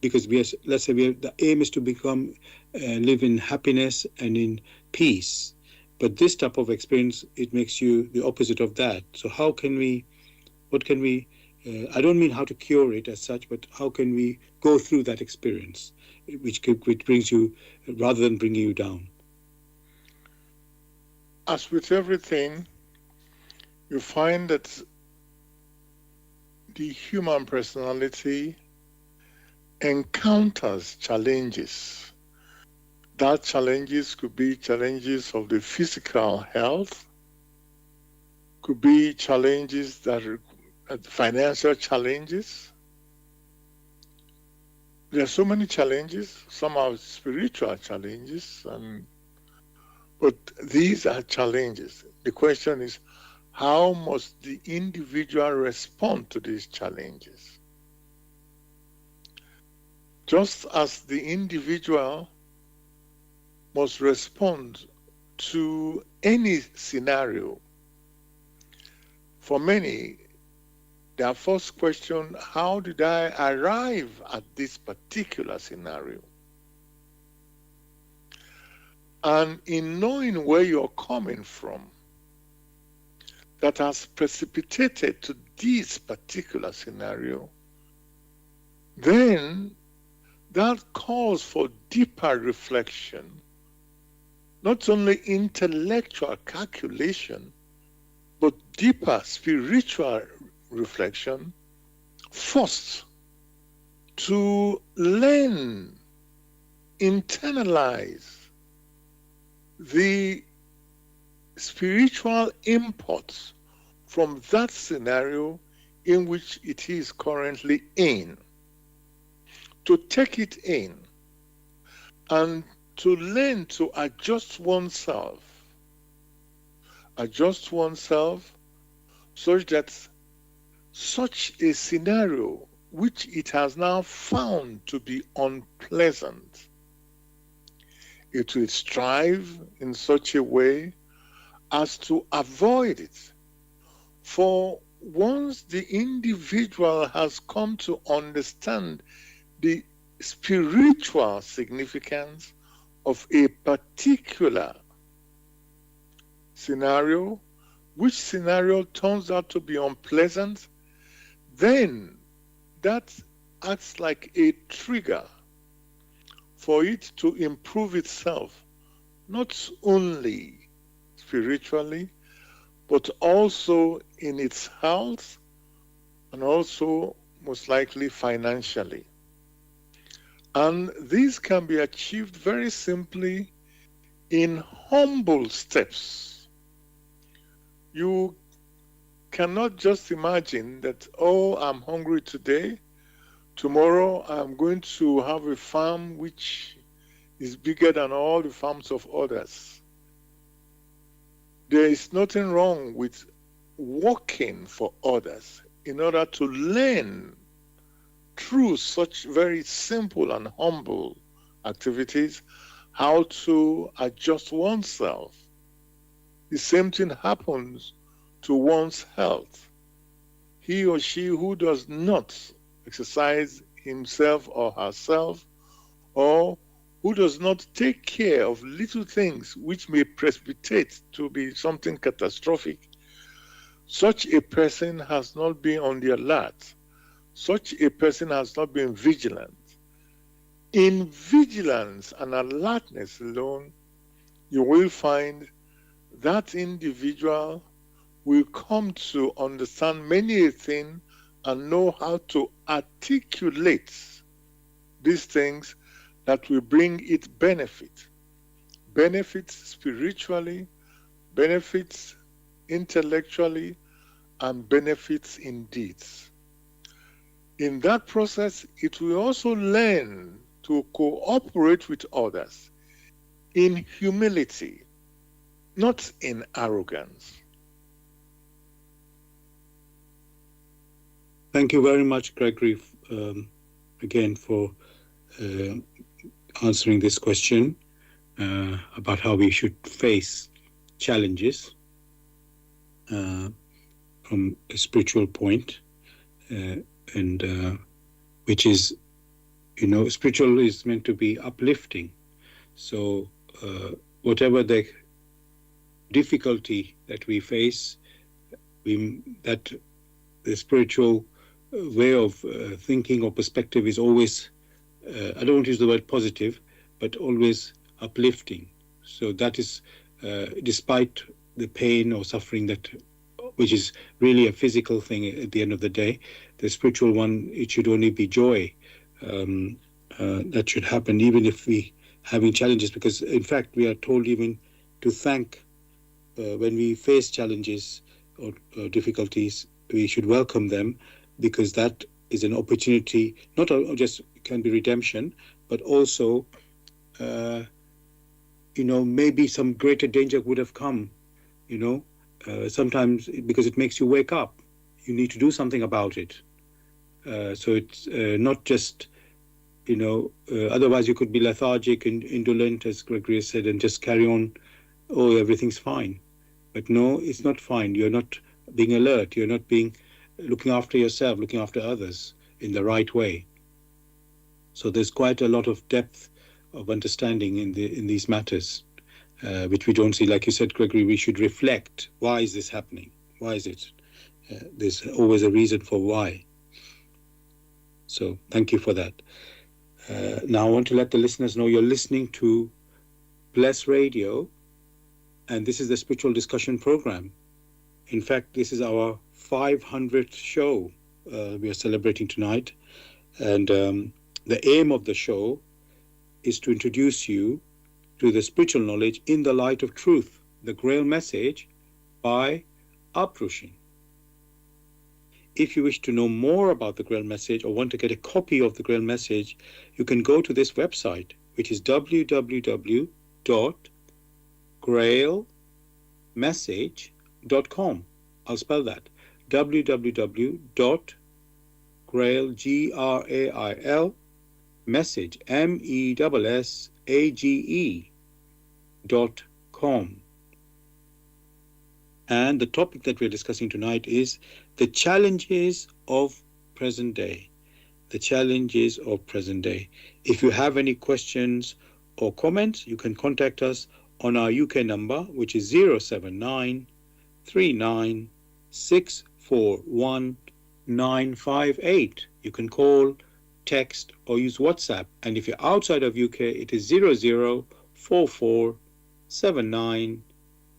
Because the aim is to become, live in happiness and in peace. But this type of experience, it makes you the opposite of that. So what can we, I don't mean how to cure it as such, but how can we go through that experience, which brings you, rather than bringing you down? As with everything, you find that the human personality encounters challenges That challenges could be challenges of the physical health, could be challenges that are financial challenges. There are so many challenges. Some are spiritual challenges, but these are challenges. The question is, how must the individual respond to these challenges? Just as the individual must respond to any scenario, for many, their first question, how did I arrive at this particular scenario? And in knowing where you're coming from, that has precipitated to this particular scenario, then that calls for deeper reflection, not only intellectual calculation, but deeper spiritual reflection, first to learn, internalize the spiritual imports from that scenario in which it is currently in, to take it in and to learn to adjust oneself such that such a scenario which it has now found to be unpleasant, it will strive in such a way as to avoid it. For once the individual has come to understand the spiritual significance of a particular scenario, which scenario turns out to be unpleasant, then that acts like a trigger for it to improve itself, not only spiritually, but also in its health and also most likely financially. And this can be achieved very simply in humble steps. You cannot just imagine that, oh, I'm hungry today. Tomorrow I'm going to have a farm which is bigger than all the farms of others. There is nothing wrong with working for others in order to learn through such very simple and humble activities how to adjust oneself. The same thing happens to one's health. He or she who does not exercise himself or herself, or who does not take care of little things which may precipitate to be something catastrophic, such a person has not been on the alert. Such a person has not been vigilant. In vigilance and alertness alone, you will find that individual will come to understand many a thing and know how to articulate these things that will bring it benefits spiritually, benefits intellectually, and benefits in deeds. In that process, it will also learn to cooperate with others in humility, not in arrogance. Thank you very much, Gregory, again for answering this question about how we should face challenges from a spiritual point, and which is, spiritual is meant to be uplifting. So whatever the difficulty that we face, that the spiritual way of thinking or perspective is always, I don't want to use the word positive, but always uplifting. So that is, despite the pain or suffering which is really a physical thing at the end of the day, the spiritual one, it should only be joy that should happen, even if we having challenges, because in fact we are told even to thank when we face challenges or difficulties, we should welcome them, because that is an opportunity, not just can be redemption, but also, uh, maybe some greater danger would have come, you know, sometimes because it makes you wake up. You need to do something about it. So it's not just, otherwise you could be lethargic and indolent, as Gregory said, and just carry on. Oh, everything's fine. But no, it's not fine. You're not being alert. You're not being looking after yourself, looking after others in the right way. So there's quite a lot of depth of understanding in these matters, which we don't see. Like you said, Gregory, we should reflect. Why is this happening? Why is it? There's always a reason for why. So thank you for that. Now I want to let the listeners know you're listening to Bless Radio, and this is the Spiritual Discussion Program. In fact, this is our 500th show we are celebrating tonight. And the aim of the show is to introduce you to the spiritual knowledge in the light of truth, the Grail message by Abrushin. If you wish to know more about the Grail message or want to get a copy of the Grail message, you can go to this website, which is www.grailmessage.com. I'll spell that. www.grail, Grail, message, MESSAGE.com. And the topic that we're discussing tonight is the challenges of present day. The challenges of present day. If you have any questions or comments, you can contact us on our UK number, which is 079 39 641 958. You can call, text, or use WhatsApp. And if you're outside of UK, it is 0044 79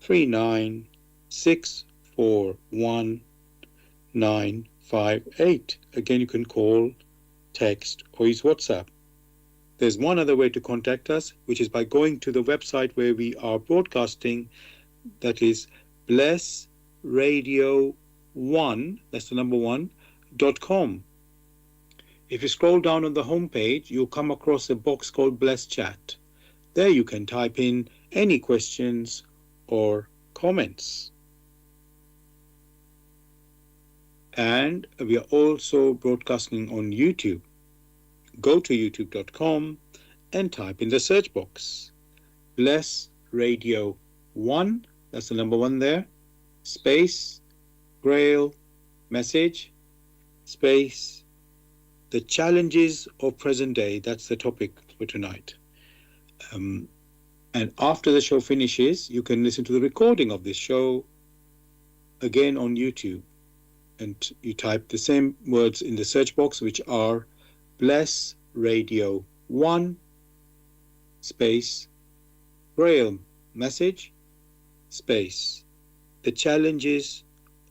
39 641 958. Again, you can call, text, or use WhatsApp. There's one other way to contact us, which is by going to the website where we are broadcasting. That is blessradio1, that's the number 1.com. If you scroll down on the home page, you'll come across a box called Bless Chat. There you can type in any questions or comments. And we are also broadcasting on YouTube. Go to youtube.com and type in the search box Bless Radio 1, that's the number 1 there, space, Grail, message, space, the challenges of present day. That's the topic for tonight. And after the show finishes, you can listen to the recording of this show again on YouTube. And you type the same words in the search box, which are Bless Radio 1, space, Grail message, space, the challenges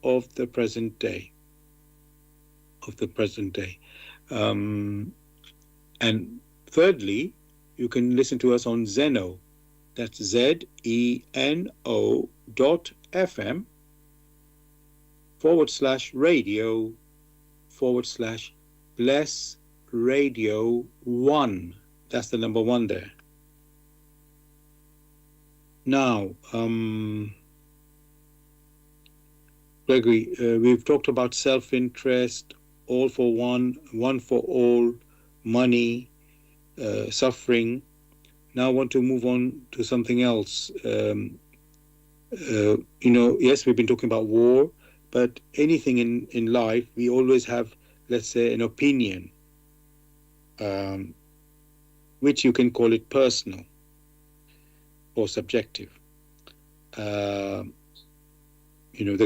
of the present day. And thirdly, you can listen to us on Zeno. That's ZENO.FM/radio/Bless Radio 1. That's the number 1 there. Now, Gregory, we've talked about self-interest, all for one, one for all, money, suffering. Now I want to move on to something else. Yes, we've been talking about war, but anything in life, we always have, let's say, an opinion, which you can call it personal or subjective. They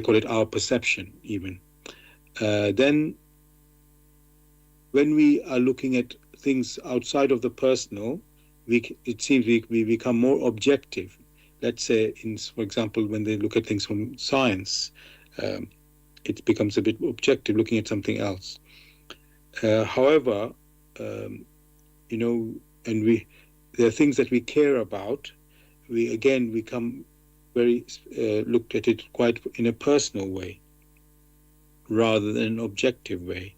call it our perception even. Then when we are looking at things outside of the personal, it seems we become more objective. Let's say, for example, when they look at things from science, it becomes a bit objective, looking at something else. However, and there are things that we care about. We again become very looked at it quite in a personal way rather than an objective way.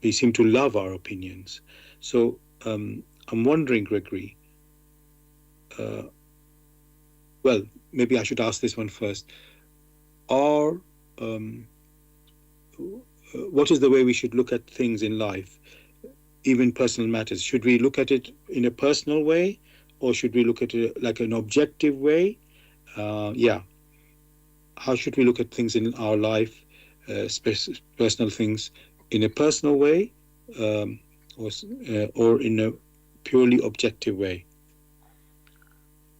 We seem to love our opinions. So I'm wondering, Gregory, uh, well, maybe I should ask this one first. Are what is the way we should look at things in life, even personal matters? Should we look at it in a personal way, or should we look at it like an objective way? Yeah, how should we look at things in our life, personal things, in a personal way, um, or in a purely objective way?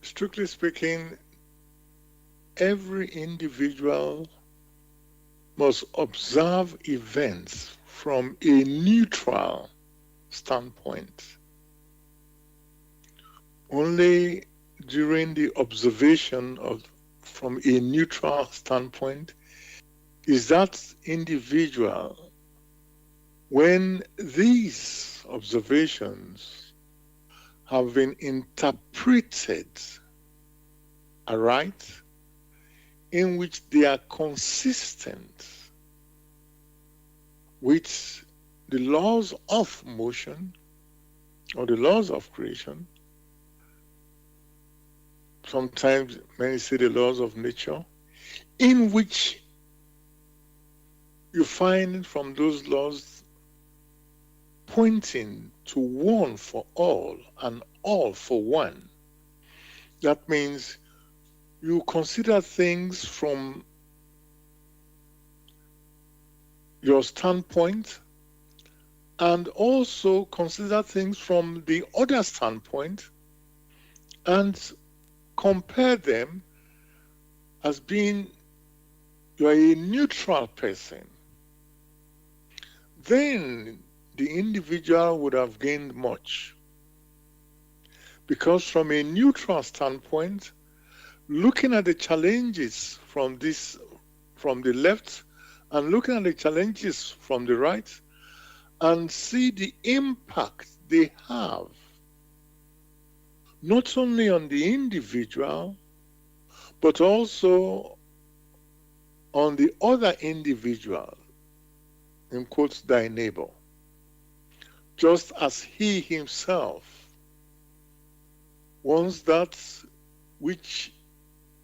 Strictly speaking, every individual must observe events from a neutral standpoint. Only during the observation of from a neutral standpoint is that individual, when these observations have been interpreted aright, in which they are consistent with the laws of motion or the laws of creation. Sometimes many say the laws of nature, in which you find from those laws pointing to one for all and all for one. That means you consider things from your standpoint and also consider things from the other standpoint and compare them as being you are a neutral person. Then the individual would have gained much. Because from a neutral standpoint, looking at the challenges from the left and looking at the challenges from the right and see the impact they have not only on the individual but also on the other individual, in quotes, thy neighbor, just as he himself wants that which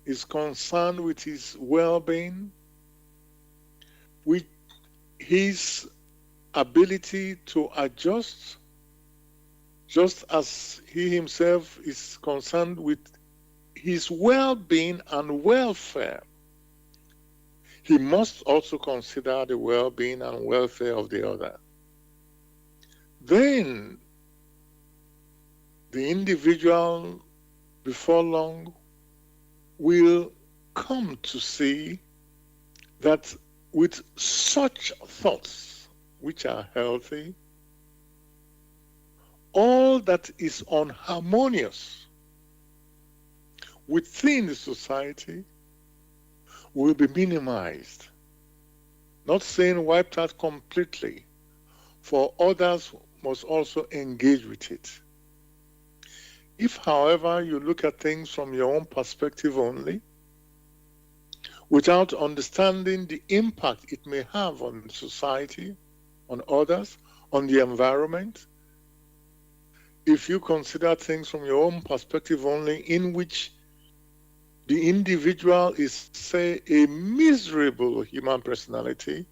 is concerned with his well-being, with his ability to adjust, just as he himself is concerned with his well-being and welfare. He must also consider the well-being and welfare of the other. Then the individual, before long, will come to see that with such thoughts, which are healthy, all that is unharmonious within the society will be minimized. Not saying wiped out completely, for others must also engage with it. If, however, you look at things from your own perspective only, without understanding the impact it may have on society, on others, on the environment, if you consider things from your own perspective only, in which the individual is, say, a miserable human personality,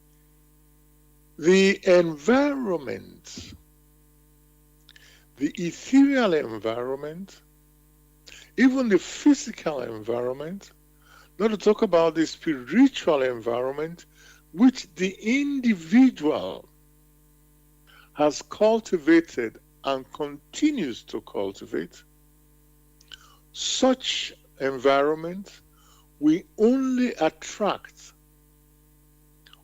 the environment, the ethereal environment, even the physical environment, not to talk about the spiritual environment, which the individual has cultivated and continues to cultivate, such environment will only attract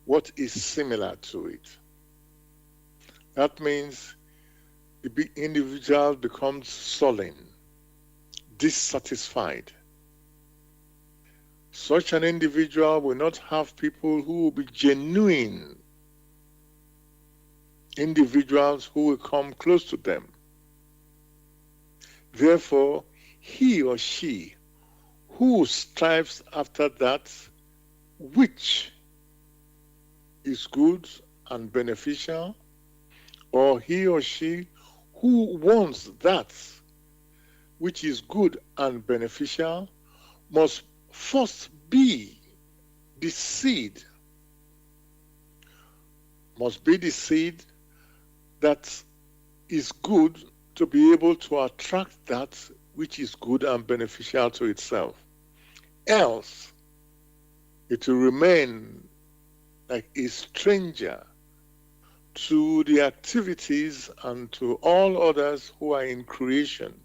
what is similar to it. That means the individual becomes sullen, dissatisfied. Such an individual will not have people who will be genuine individuals who will come close to them. Therefore, he or she who strives after that which is good and beneficial, or he or she who wants that which is good and beneficial, must first be the seed, must be the seed that is good to be able to attract that which is good and beneficial to itself. Else, it will remain like a stranger to the activities and to all others who are in creation.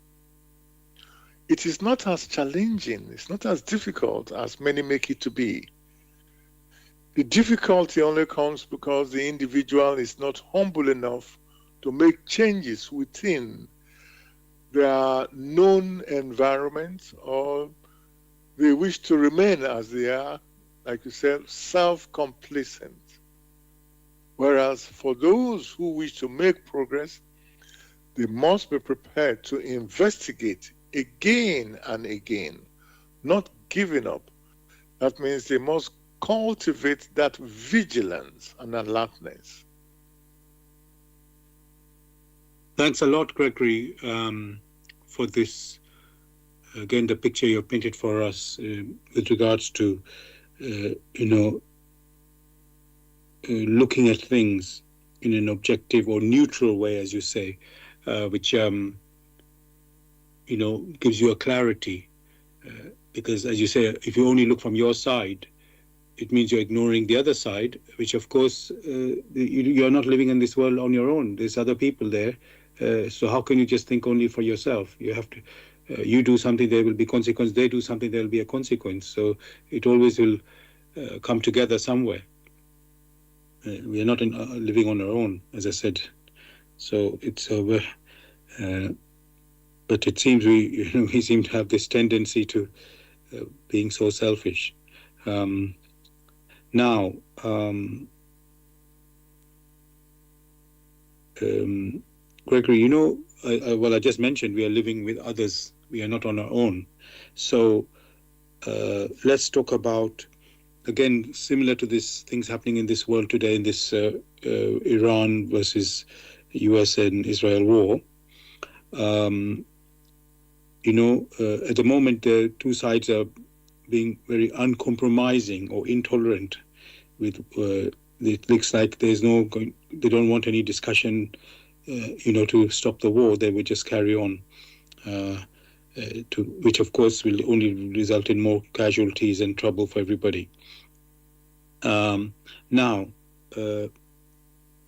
It is not as challenging, it's not as difficult as many make it to be. The difficulty only comes because the individual is not humble enough to make changes within their known environment, or they wish to remain as they are, like you said, self-complacent. Whereas for those who wish to make progress, they must be prepared to investigate again and again, not giving up. That means they must cultivate that vigilance and alertness. Thanks a lot, Gregory, for this. Again, the picture you painted for us with regards to, looking at things in an objective or neutral way, as you say, which gives you a clarity. Because, as you say, if you only look from your side, it means you're ignoring the other side, which, of course, you're not living in this world on your own. There's other people there. So how can you just think only for yourself? You have to. You do something, there will be consequence. They do something, there will be a consequence. So it always will come together somewhere. We are not living on our own, as I said. So it's but it seems we seem to have this tendency to being so selfish. Now, Gregory, I just mentioned we are living with others. We are not on our own. So let's talk about, again, similar to this things happening in this world today, in this Iran versus US and Israel war. At the moment, the two sides are being very uncompromising or intolerant. With it looks like they don't want any discussion, to stop the war. They would just carry on. Which of course will only result in more casualties and trouble for everybody. Now,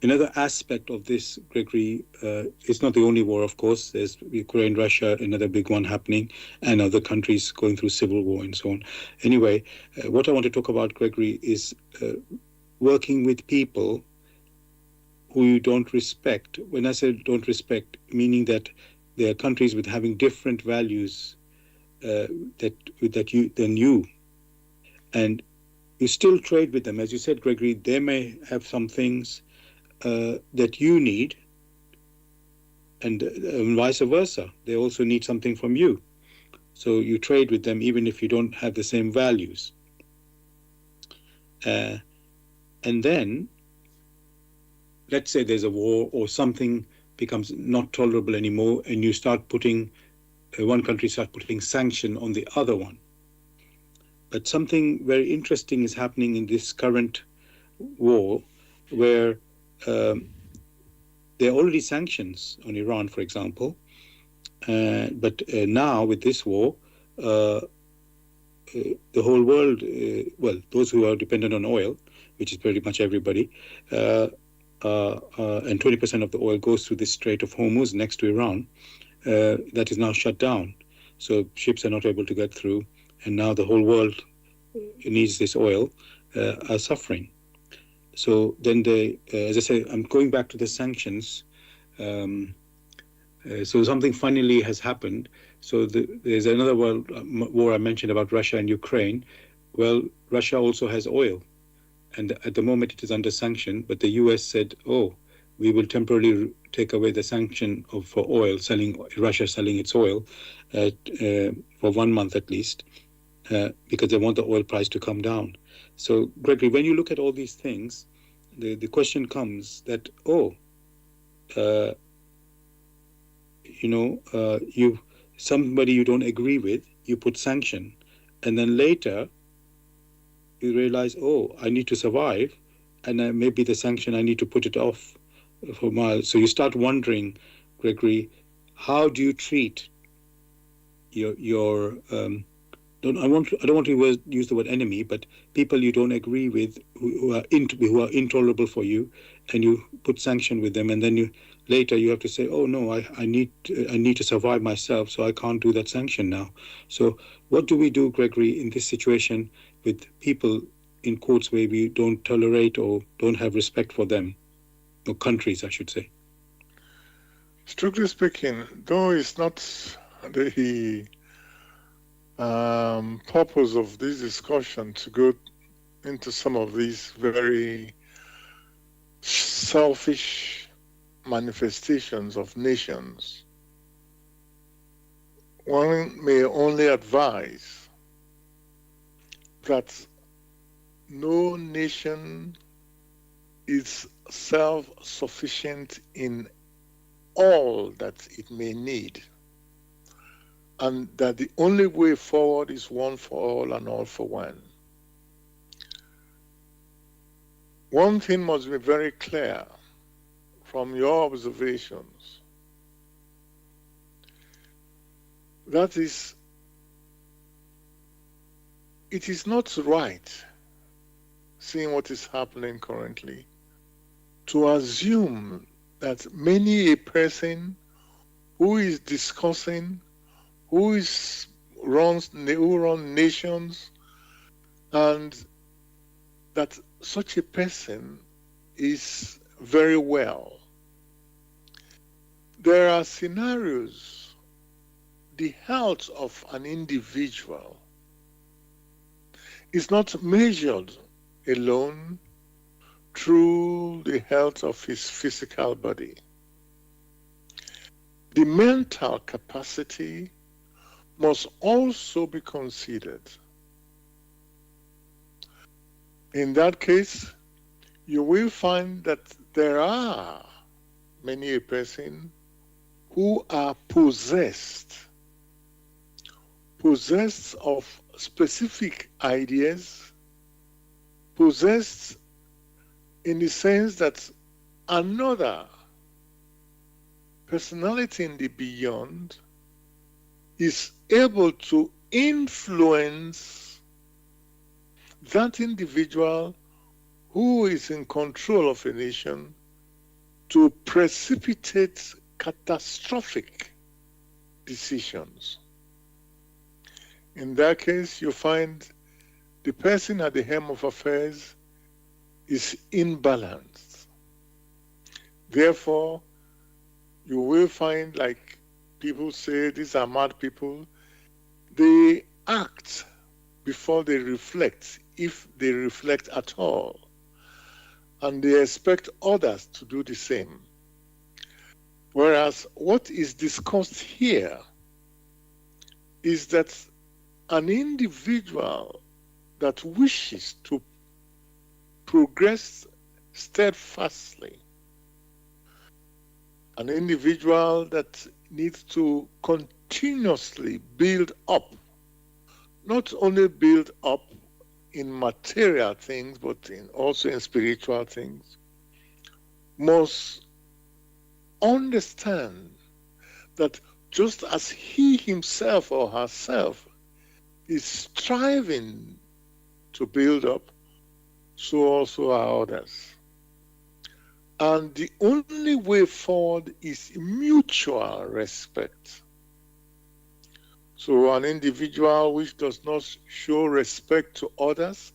another aspect of this, Gregory, it's not the only war, of course. There's Ukraine, Russia, another big one happening, and other countries going through civil war and so on. Anyway, what I want to talk about, Gregory, is working with people who you don't respect. When I say don't respect, meaning that there are countries with having different values than you, and you still trade with them. As you said, Gregory, they may have some things that you need, and vice versa. They also need something from you. So you trade with them even if you don't have the same values. And then, let's say there's a war or something becomes not tolerable anymore, and you start putting, one country starts putting sanction on the other one. But something very interesting is happening in this current war, where there are already sanctions on Iran, for example. But now with this war, the whole world, those who are dependent on oil, which is pretty much everybody, and 20% of the oil goes through this Strait of Hormuz next to Iran, that is now shut down. So ships are not able to get through, and now the whole world needs this oil, are suffering. So then as I say, I'm going back to the sanctions. So something finally has happened. So there's another war I mentioned about Russia and Ukraine. Well, Russia also has oil, and at the moment it is under sanction, but the US said, we will temporarily take away the sanction for oil, Russia selling its oil for 1 month at least, because they want the oil price to come down. So, Gregory, when you look at all these things, the question comes that, uh, you somebody you don't agree with, you put sanction, and then later you realize, I need to survive, and maybe the sanction I need to put it off for a while. So you start wondering, Gregory, how do you treat your I don't want to use the word enemy, but people you don't agree with who are intolerable for you, and you put sanction with them, and then later you have to say, oh no, I need to survive myself, so I can't do that sanction now. So what do we do, Gregory, in this situation with people in quotes where we don't tolerate or don't have respect for them, or countries, I should say? Strictly speaking, though it's not the purpose of this discussion to go into some of these very selfish manifestations of nations, one may only advise that no nation is self-sufficient in all that it may need, and that the only way forward is one for all and all for one. One thing must be very clear from your observations. That is, it is not right, seeing what is happening currently, to assume that many a person who is discussing, who runs nations, and that such a person is very well. There are scenarios, the health of an individual is not measured alone through the health of his physical body. The mental capacity must also be considered. In that case, you will find that there are many a person who are possessed of specific ideas, possessed in the sense that another personality in the beyond is able to influence that individual who is in control of a nation to precipitate catastrophic decisions. In that case, you find the person at the helm of affairs is imbalanced. Therefore, you will find, like people say, these are mad people, they act before they reflect, if they reflect at all, and they expect others to do the same. Whereas what is discussed here is that an individual that wishes to progress steadfastly, an individual that needs to continuously build up, not only build up in material things, but also in spiritual things, must understand that just as he himself or herself is striving to build up, so also are others. And the only way forward is mutual respect. So an individual which does not show respect to others,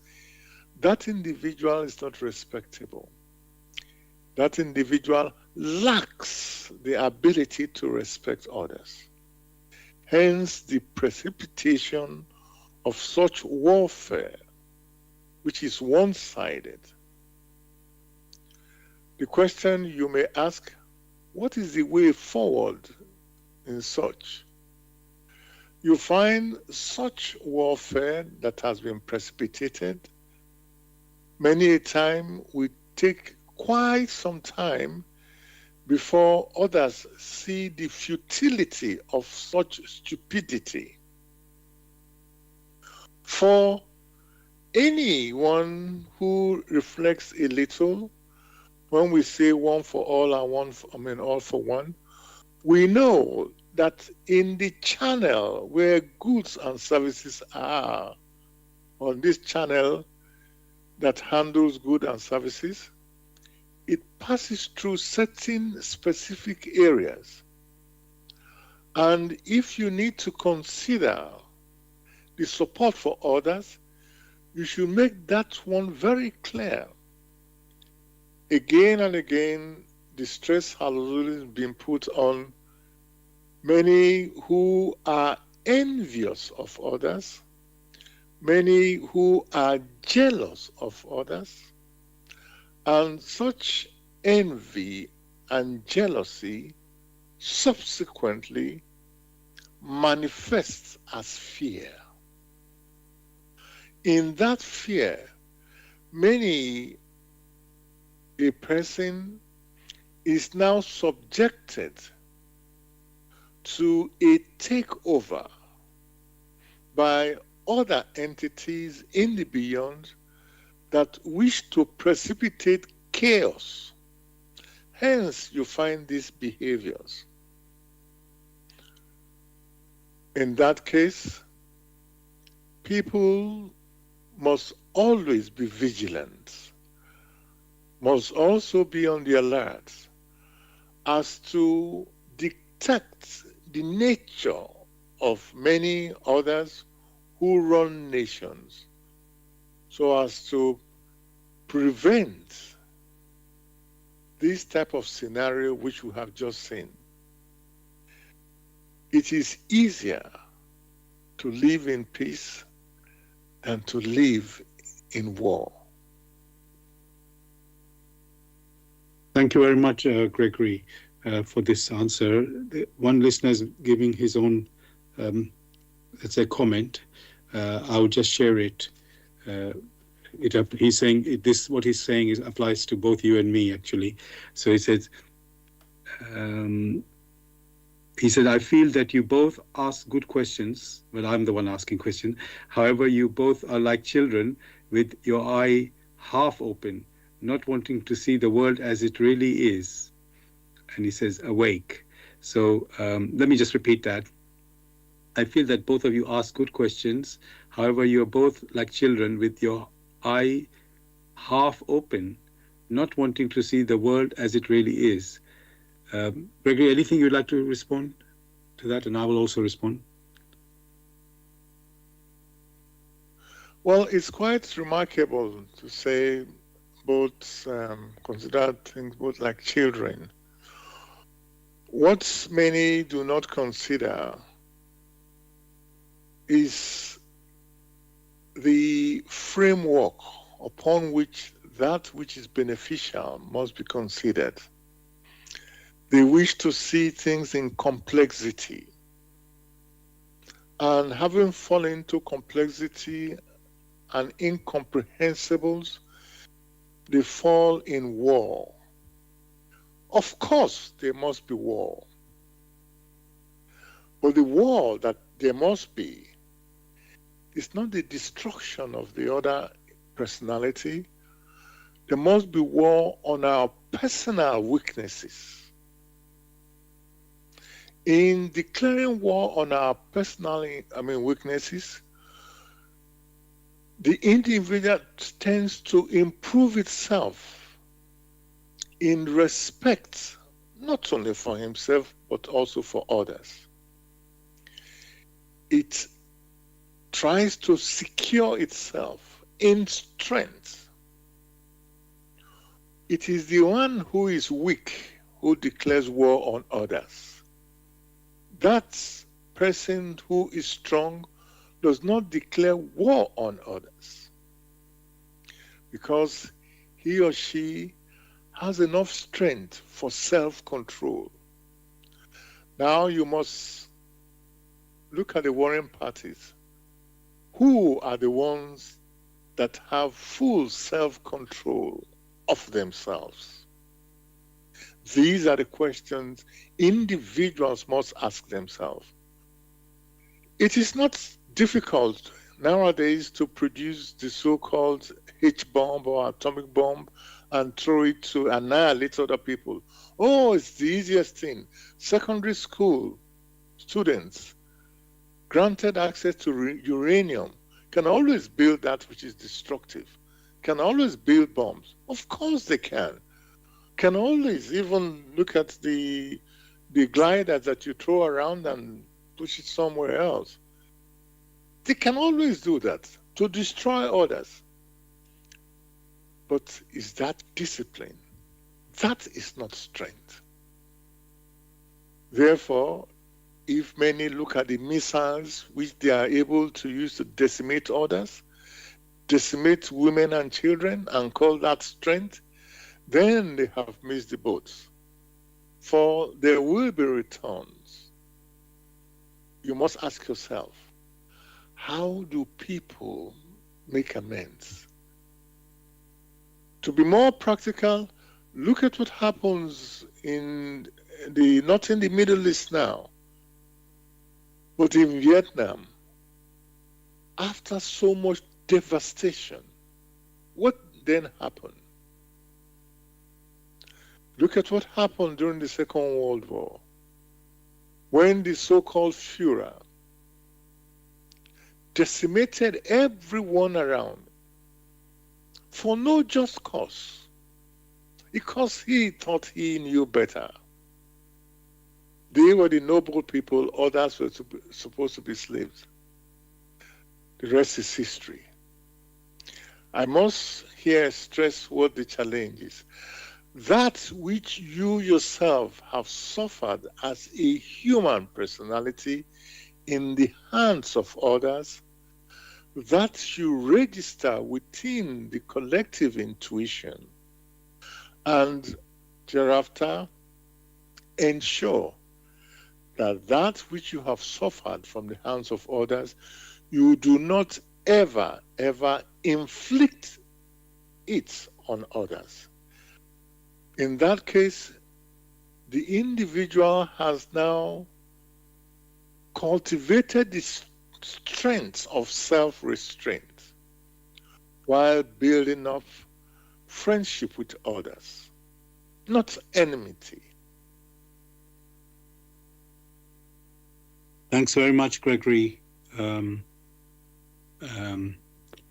that individual is not respectable. That individual lacks the ability to respect others. Hence the precipitation of such warfare, which is one-sided. The question you may ask, what is the way forward in such? You find such warfare that has been precipitated. Many a time we take quite some time before others see the futility of such stupidity. For anyone who reflects a little, when we say one for all and all for one, we know that in the channel where goods and services are, on this channel that handles goods and services, it passes through certain specific areas. And if you need to consider the support for others, you should make that one very clear. Again and again, the stress has always been put on many who are envious of others, many who are jealous of others, and such envy and jealousy subsequently manifests as fear. In that fear, a person is now subjected to a takeover by other entities in the beyond that wish to precipitate chaos. Hence, you find these behaviors. In that case, people must always be vigilant, must also be on the alert as to detect the nature of many others who run nations, so as to prevent this type of scenario which we have just seen. It is easier to live in peace than to live in war. Thank you very much, Gregory, for this answer. One listener is giving his own, let's say, comment. I'll just share it. He's saying what he's saying applies to both you and me, actually. So he says, I feel that you both ask good questions. Well, I'm the one asking questions. However, you both are like children with your eye half open, not wanting to see the world as it really is. And he says, awake. So let me just repeat that. I feel that both of you ask good questions. However, you are both like children with your eye half open, not wanting to see the world as it really is. Gregory, anything you'd like to respond to that? And I will also respond. Well, it's quite remarkable to say both, consider things both like children. What many do not consider is the framework upon which that which is beneficial must be considered. They wish to see things in complexity. And having fallen into complexity and incomprehensibles, they fall in war. Of course, there must be war. But the war that there must be is not the destruction of the other personality. There must be war on our personal weaknesses. In declaring war on our personal weaknesses, the individual tends to improve itself in respect not only for himself but also for others. It tries to secure itself in strength. It is the one who is weak who declares war on others. That person who is strong does not declare war on others, because he or she has enough strength for self-control. Now you must look at the warring parties. Who are the ones that have full self-control of themselves? These are the questions individuals must ask themselves. It is not difficult nowadays to produce the so-called H bomb or atomic bomb and throw it to annihilate other people. Oh, it's the easiest thing. Secondary school students granted access to uranium can always build that which is destructive, can always build bombs. Of course they can always even look at the gliders that you throw around and push it somewhere else. They can always do that to destroy others. But is that discipline? That is not strength. Therefore, if many look at the missiles which they are able to use to decimate others, decimate women and children, and call that strength, then they have missed the boat. For there will be returns. You must ask yourself, how do people make amends? To be more practical, look at what happens not in the Middle East now, but in Vietnam. After so much devastation, what then happened? Look at what happened during the Second World War, when the so-called Führer decimated everyone around for no just cause, because he thought he knew better. They were the noble people, others were supposed to be slaves. The rest is history. I must here stress what the challenge is. That which you yourself have suffered as a human personality in the hands of others, that you register within the collective intuition, and thereafter ensure that that which you have suffered from the hands of others, you do not ever inflict it on others. In that case, the individual has now cultivated the strength of self-restraint while building up friendship with others, not enmity. Thanks very much, Gregory, for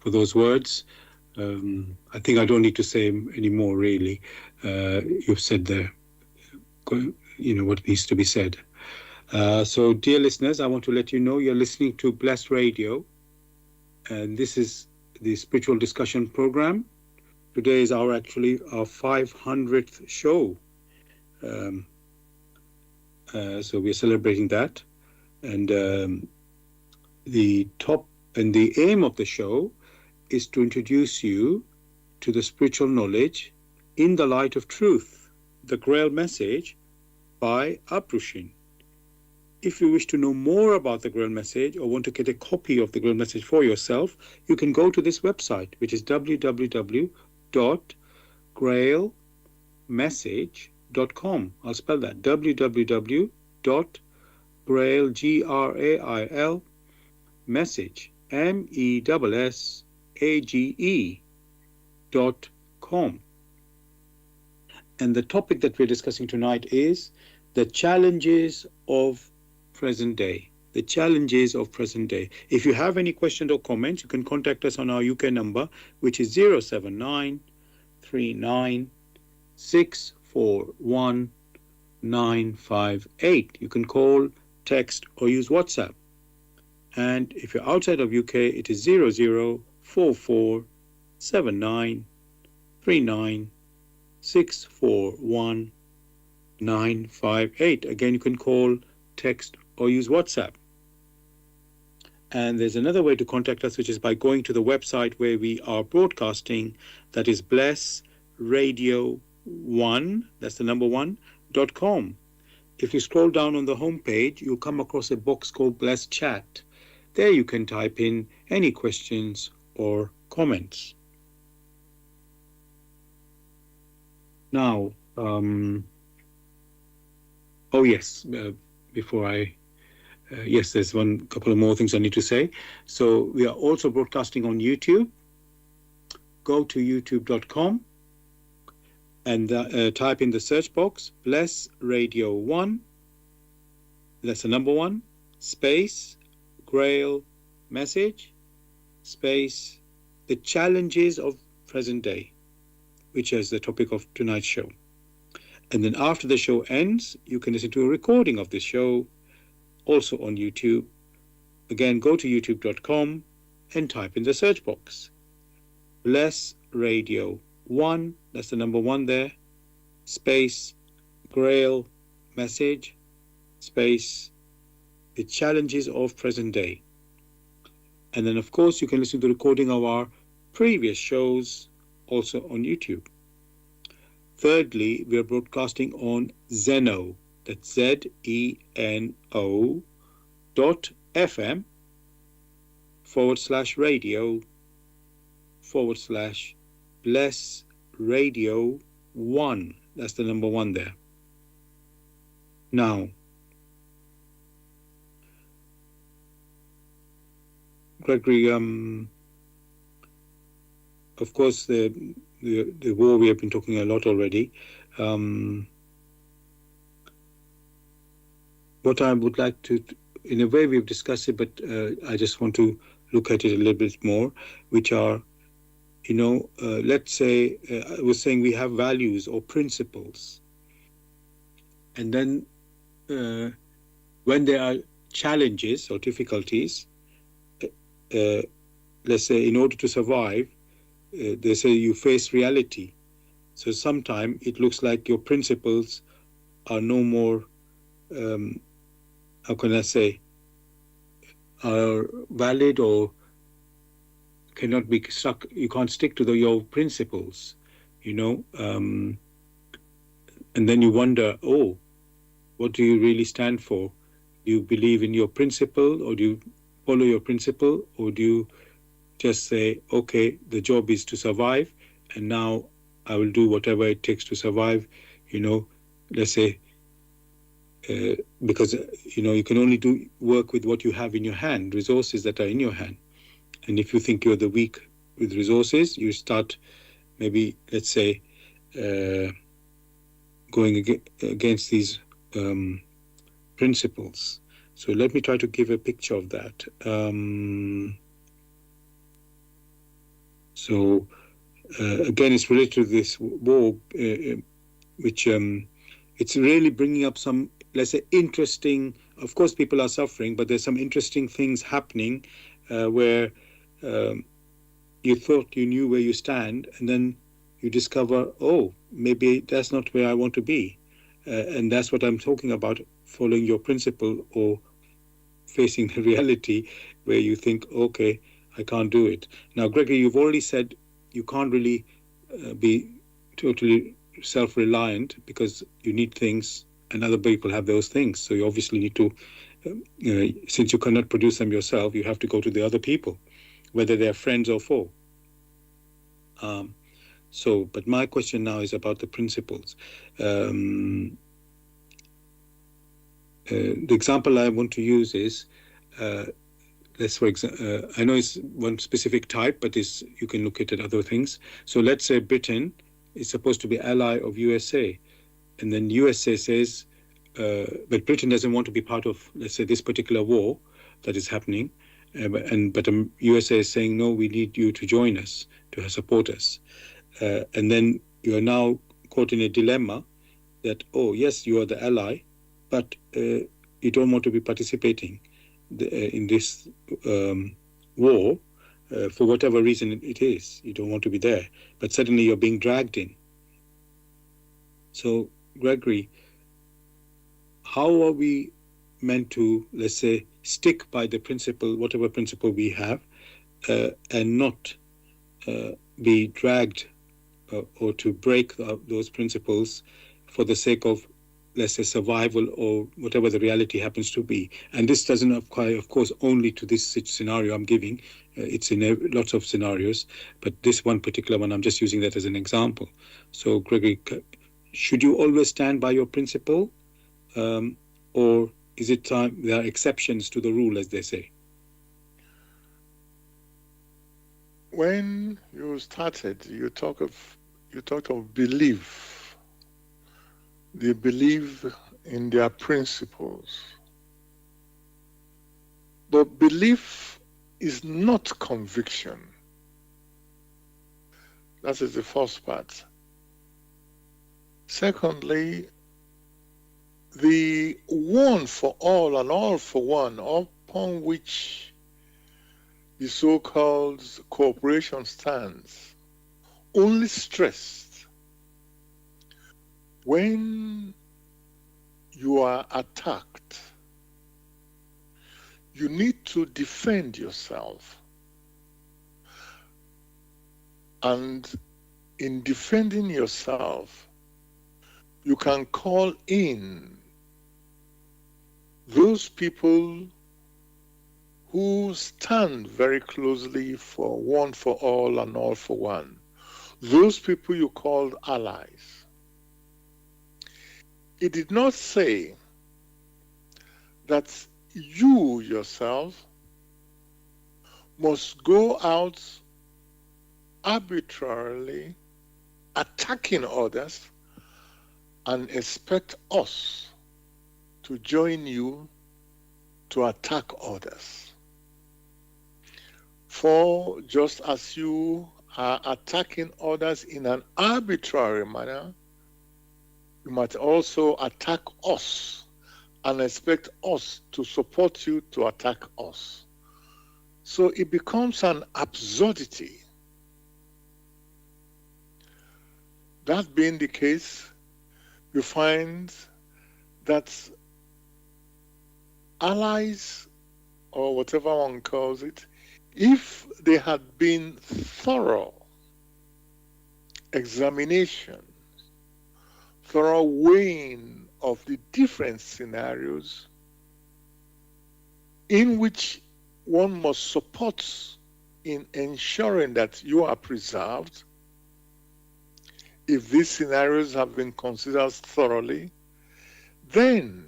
those words. I think I don't need to say any more, really. You've said what needs to be said. So, dear listeners, I want to let you know you're listening to Blessed Radio, and this is the Spiritual Discussion Program. Today is our 500th show. So we're celebrating that. And the aim of the show is to introduce you to the spiritual knowledge in the light of truth, the Grail message by Abrushin. If you wish to know more about the Grail message or want to get a copy of the Grail message for yourself, you can go to this website, which is www.grailmessage.com. I'll spell that, www.grail, Grail, message, MESSAGE.com. And the topic that we're discussing tonight is the challenges of present day. The challenges of present day. If you have any questions or comments, you can contact us on our UK number, which is 079 39 641 958. You can call, text, or use WhatsApp. And if you're outside of UK, it is 0044 79 39 641 958. Again, you can call, text, or use WhatsApp. And there's another way to contact us, which is by going to the website where we are broadcasting, that is blessradio.org. one, that's the number one, .com. If you scroll down on the homepage, you'll come across a box called Bless Chat. There you can type in any questions or comments. Now, oh yes, before yes, there's one couple of more things I need to say. So we are also broadcasting on YouTube. Go to youtube.com and type in the search box, Bless Radio 1, that's the number one, space, Grail message, space, the challenges of present day, which is the topic of tonight's show. And then after the show ends, you can listen to a recording of the show, also on YouTube. Again, go to youtube.com and type in the search box, Bless Radio 1, that's the number one there, space, Grail message, space, the challenges of present day. And then, of course, you can listen to the recording of our previous shows also on YouTube. Thirdly, we are broadcasting on Zeno, that's ZENO .fm /radio / Bless Radio 1. That's the number one there. Now, Gregory, of course, the war, we have been talking a lot already. What I would like to, in a way we've discussed it, but I just want to look at it a little bit more, which are, let's say, I was saying we have values or principles. And then when there are challenges or difficulties, let's say in order to survive, they say you face reality. So sometimes it looks like your principles are no more, how can I say, are valid or cannot be stuck. You can't stick to your principles, and then you wonder, oh, what do you really stand for? Do you believe in your principle, or do you follow your principle, or do you just say, okay, the job is to survive, and now I will do whatever it takes to survive, let's say, because, you can only do work with what you have in your hand, resources that are in your hand. And if you think you're the weak with resources, you start maybe, let's say, going against these principles. So let me try to give a picture of that. So again, it's related to this war, which it's really bringing up some, let's say, interesting, of course people are suffering, but there's some interesting things happening where you thought you knew where you stand, and then you discover, oh, maybe that's not where I want to be. And that's what I'm talking about, following your principle or facing the reality where you think, okay, I can't do it. Now, Gregory, you've already said you can't really be totally self-reliant because you need things and other people have those things. So you obviously need to, since you cannot produce them yourself, you have to go to the other people, whether they're friends or foe. But my question now is about the principles. The example I want to use is, let's for example, I know it's one specific type, but you can look at other things. So let's say Britain is supposed to be ally of USA, and then USA says, but Britain doesn't want to be part of, let's say, this particular war that is happening, but USA is saying, no, we need you to join us, to support us. And then you are now caught in a dilemma that, oh, yes, you are the ally, but you don't want to be participating in this war for whatever reason it is. You don't want to be there, but suddenly you're being dragged in. So, Gregory, how are we meant to, let's say, stick by the principle, whatever principle we have, and not be dragged or to break those principles for the sake of, let's say, survival or whatever the reality happens to be. And this doesn't apply, of course, only to this scenario I'm giving. It's in lots of scenarios, but this one particular one, I'm just using that as an example. So, Gregory, should you always stand by your principle, or is it time there are exceptions to the rule, as they say? When you started, you talked of belief. They believe in their principles. But belief is not conviction. That is the first part. Secondly, the one for all and all for one, upon which the so-called cooperation stands, only stressed when you are attacked. You need to defend yourself. And in defending yourself, you can call in those people who stand very closely for one for all and all for one. Those people you called allies. It did not say that you yourself must go out arbitrarily attacking others and expect us to join you to attack others. For just as you are attacking others in an arbitrary manner, you might also attack us and expect us to support you to attack us. So it becomes an absurdity. That being the case, you find that allies, or whatever one calls it, if they had been thorough examination, thorough weighing of the different scenarios in which one must support in ensuring that you are preserved, if these scenarios have been considered thoroughly, then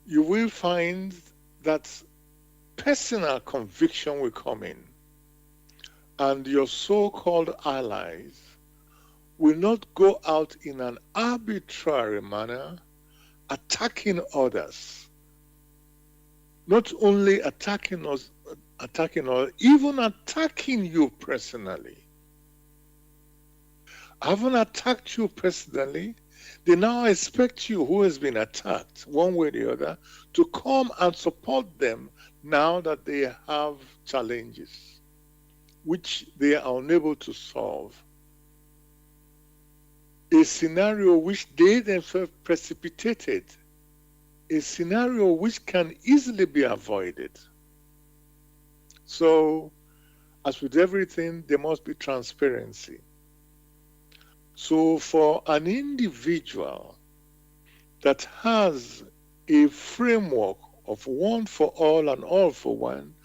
you will find that personal conviction will come in, and your so-called allies will not go out in an arbitrary manner attacking others. Not only attacking us, even attacking you personally. Having attacked you personally, they now expect you, who has been attacked one way or the other, to come and support them now that they have challenges which they are unable to solve. A scenario which they themselves precipitated, a scenario which can easily be avoided. So, as with everything, there must be transparency. So for an individual that has a framework of one for all and all for one,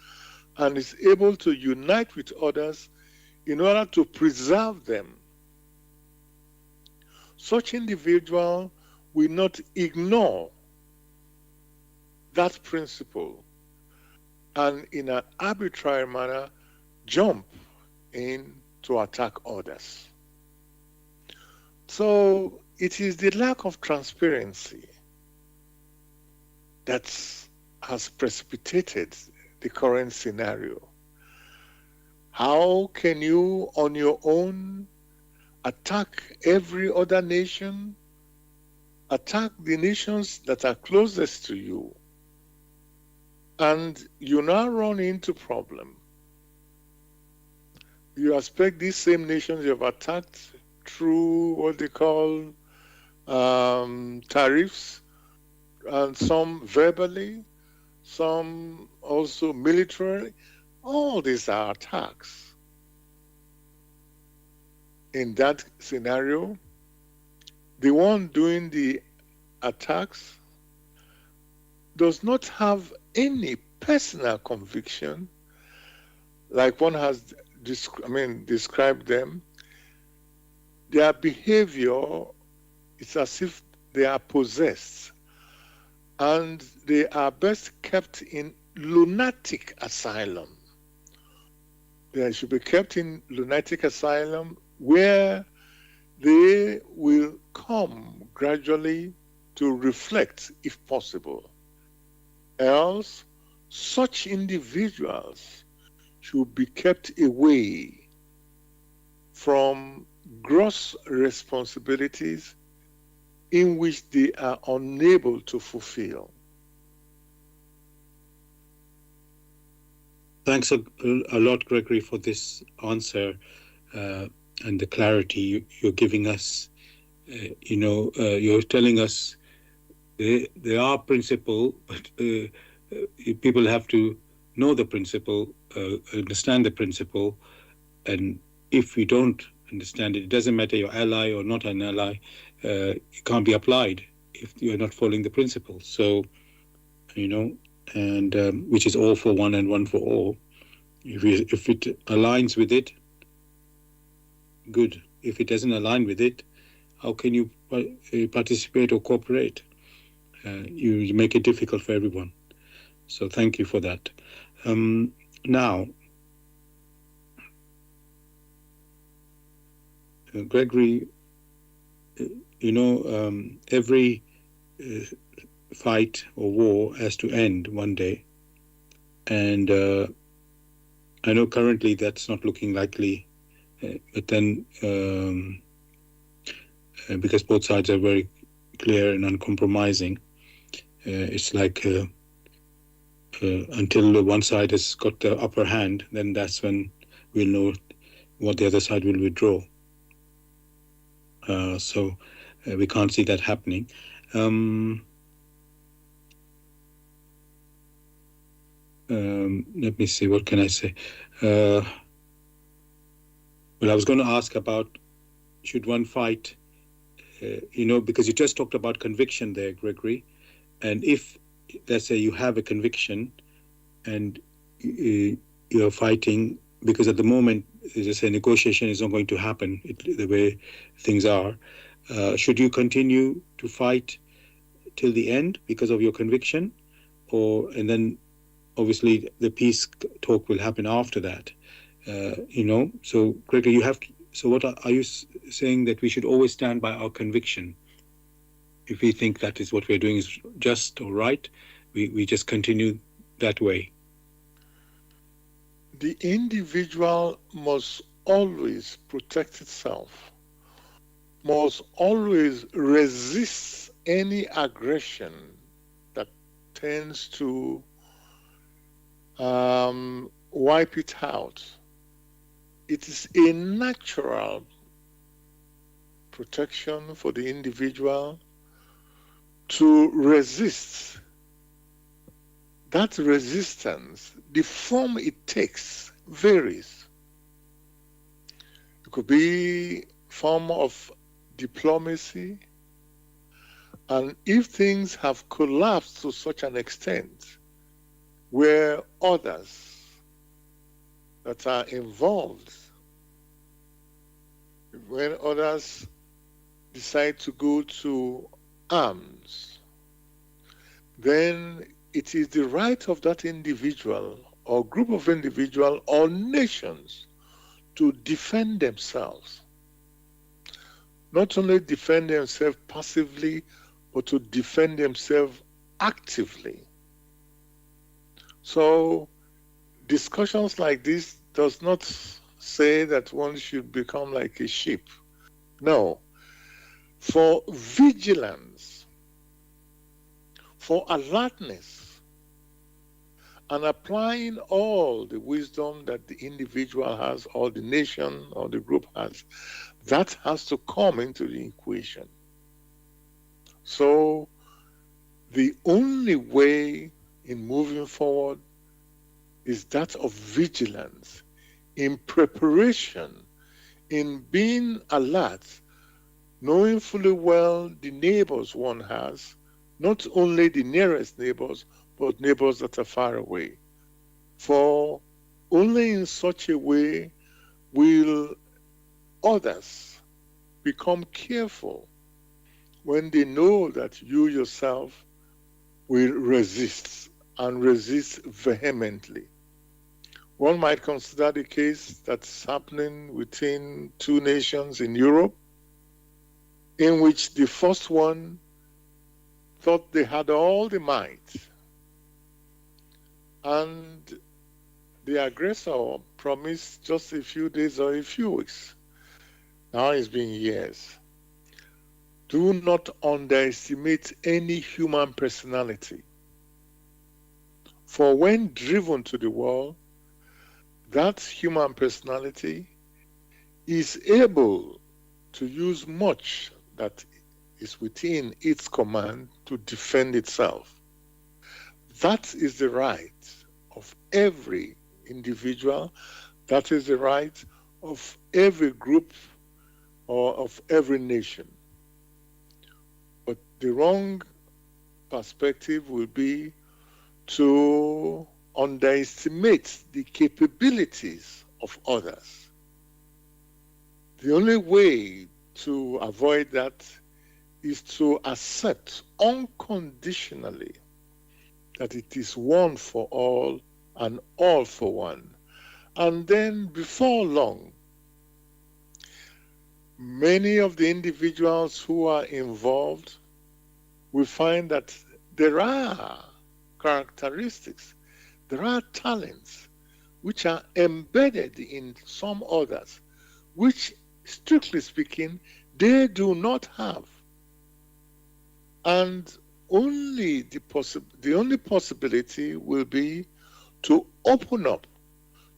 and is able to unite with others in order to preserve them, such individual will not ignore that principle and in an arbitrary manner jump in to attack others. So it is the lack of transparency that has precipitated the current scenario. How can you on your own attack every other nation, attack the nations that are closest to you, and you now run into problem? You expect these same nations you have attacked through what they call tariffs, and some verbally, some also militarily. All these are attacks. in that scenario, the one doing the attacks does not have any personal conviction, like one has described them. Their behavior is as if they are possessed, and they are best kept in lunatic asylum. They should be kept in lunatic asylum where they will come gradually to reflect if possible. Else, such individuals should be kept away from gross responsibilities in which they are unable to fulfill. Thanks a lot, Gregory, for this answer and the clarity you're giving us. You're telling us there are principle, but people have to know the principle, understand the principle, and if you don't understand it, it doesn't matter you're ally or not an ally, it can't be applied if you're not following the principle. So, and which is all for one and one for all. If it aligns with it, good. If it doesn't align with it, how can you participate or cooperate? You make it difficult for everyone. So thank you for that. Now, Gregory, every fight or war has to end one day. And I know currently that's not looking likely, but then because both sides are very clear and uncompromising, it's like until one side has got the upper hand, then that's when we'll know what the other side will withdraw. So we can't see that happening. Let me see, what can I say? Well, I was going to ask about, should one fight, because you just talked about conviction there, Gregory. And if, let's say, you have a conviction and you're fighting, because at the moment, as I say, negotiation is not going to happen the way things are, should you continue to fight till the end because of your conviction? And then obviously the peace talk will happen after that, So, Gregory, so what are you saying, that we should always stand by our conviction? If we think that is what we're doing is just or right, we just continue that way. The individual must always protect itself, must always resist any aggression that tends to wipe it out. It is a natural protection for the individual to resist. That resistance, the form it takes, varies. It could be form of diplomacy, and if things have collapsed to such an extent where others that are involved, when others decide to go to arms, then it is the right of that individual or group of individuals or nations to defend themselves. Not only defend themselves passively, but to defend themselves actively. So discussions like this does not say that one should become like a sheep. No. For vigilance, for alertness, and applying all the wisdom that the individual has, or the nation or the group has, that has to come into the equation. So the only way in moving forward is that of vigilance, in preparation, in being alert, knowing fully well the neighbors one has, not only the nearest neighbors, but neighbors that are far away. For only in such a way will others become careful when they know that you yourself will resist and resist vehemently. One might consider the case that's happening within two nations in Europe, in which the first one thought they had all the might, and the aggressor promised just a few days or a few weeks. Now it's been years. Do not underestimate any human personality, for when driven to the wall, that human personality is able to use much that is within its command to defend itself. That is the right of every individual. That is the right of every group or of every nation. But the wrong perspective will be to underestimate the capabilities of others. The only way to avoid that is to accept unconditionally that it is one for all and all for one. And then before long, many of the individuals who are involved will find that there are characteristics, there are talents which are embedded in some others, which, strictly speaking, they do not have. And the only possibility will be to open up,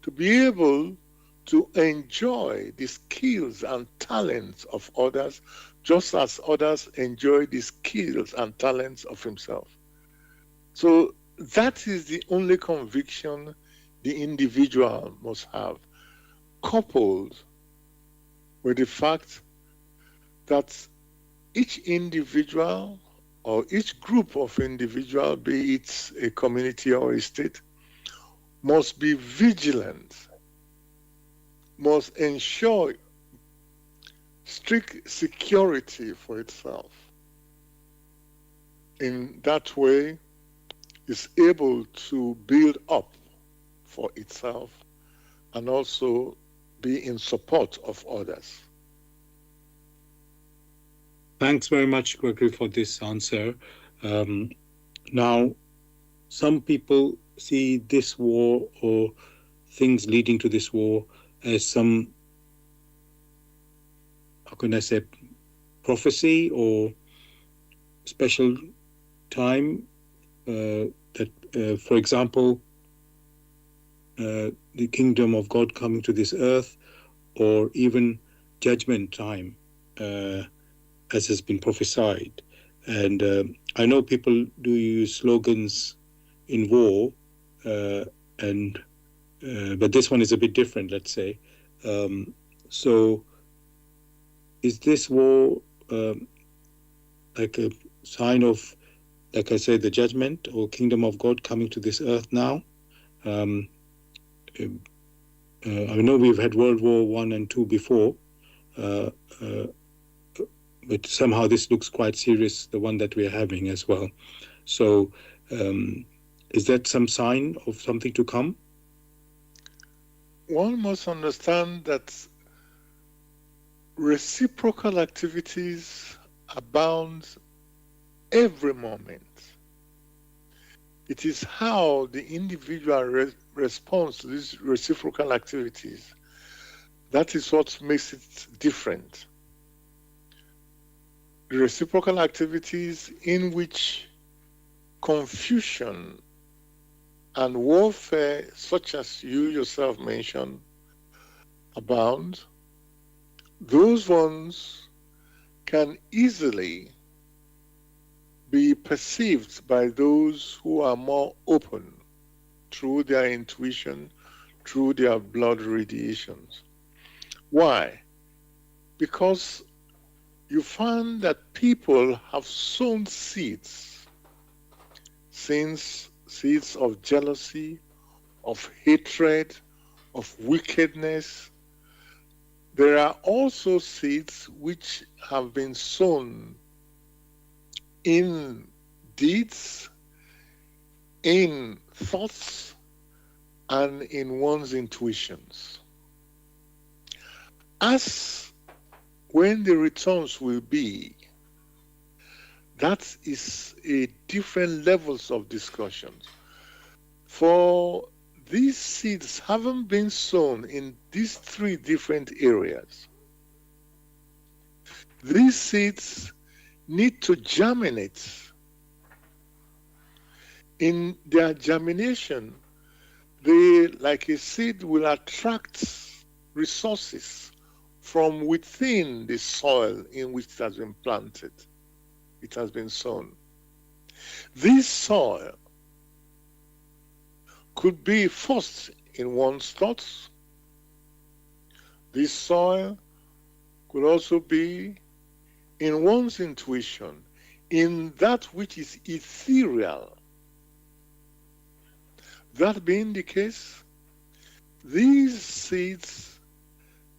to be able to enjoy the skills and talents of others, just as others enjoy the skills and talents of himself. So that is the only conviction the individual must have, coupled with the fact that each individual or each group of individual, be it a community or a state, must be vigilant, must ensure strict security for itself. In that way, is able to build up for itself and also be in support of others. Thanks very much, Gregory, for this answer. Now, some people see this war or things leading to this war as some, how can I say, prophecy or special time that, for example, the kingdom of God coming to this earth, or even judgment time, as has been prophesied. And I know people do use slogans in war, and but this one is a bit different, let's say. So is this war like a sign of, like I said, the judgment or kingdom of God coming to this earth now? I know we've had World War I and II before, but somehow this looks quite serious, the one that we're having as well. So is that some sign of something to come? One must understand that reciprocal activities abound every moment. It is how the individual responds to these reciprocal activities that is what makes it different. The reciprocal activities in which confusion and warfare, such as you yourself mentioned, abound, those ones can easily be perceived by those who are more open through their intuition, through their blood radiations. Why? because you find that people have sown seeds, since seeds of jealousy, of hatred, of wickedness. There are also seeds which have been sown in deeds, in thoughts, and in one's intuitions. As when the returns will be, that is a different levels of discussions. For these seeds haven't been sown in these three different areas. These seeds need to germinate. In their germination, they, like a seed, will attract resources from within the soil in which it has been planted, it has been sown. This soil could be first in one's thoughts. This soil could also be in one's intuition, in that which is ethereal. That being the case, these seeds,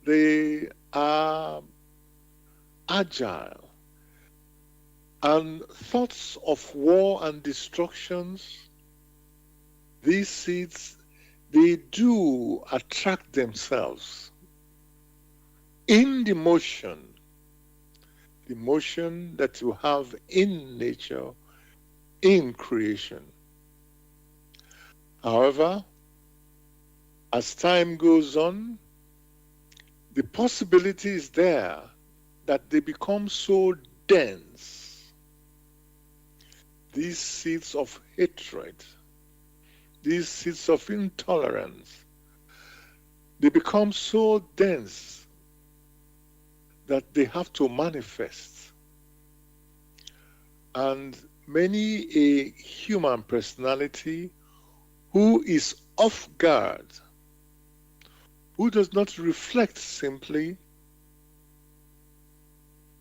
they are agile, and thoughts of war and destructions, these seeds, they do attract themselves in the motion that you have in nature, in creation. However, as time goes on, the possibility is there that they become so dense. These seeds of hatred, these seeds of intolerance, they become so dense that they have to manifest. And many a human personality who is off guard, who does not reflect simply,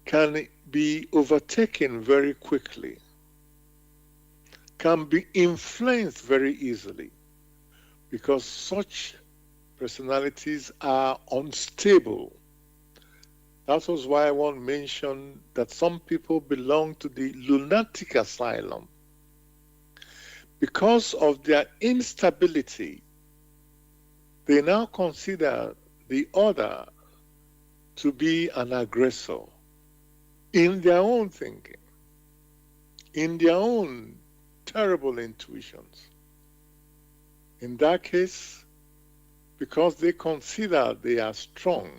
can be overtaken very quickly, can be influenced very easily, because such personalities are unstable. That was why I want to mention that some people belong to the lunatic asylum. Because of their instability, they now consider the other to be an aggressor in their own thinking, in their own terrible intuitions. In that case, because they consider they are strong,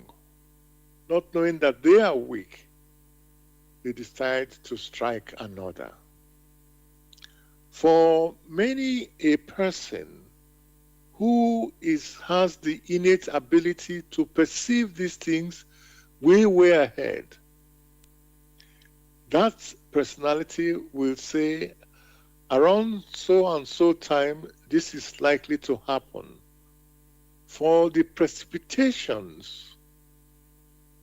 not knowing that they are weak, they decide to strike another. For many a person who has the innate ability to perceive these things way ahead, that personality will say, around so and so time, this is likely to happen. For the precipitations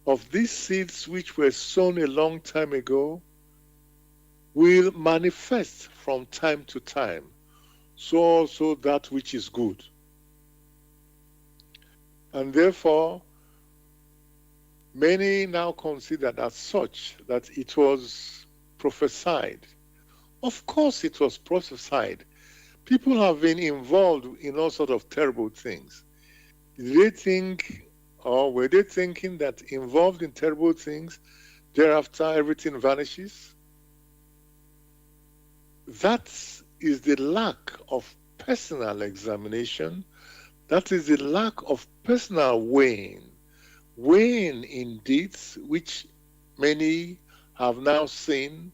of these seeds which were sown a long time ago will manifest from time to time, so also that which is good. And therefore, many now consider as such that it was prophesied. Of course it was prophesied. People have been involved in all sorts of terrible things. Did they think, or were they thinking that involved in terrible things, thereafter everything vanishes? That is the lack of personal examination. That is the lack of personal weighing in deeds which many have now seen,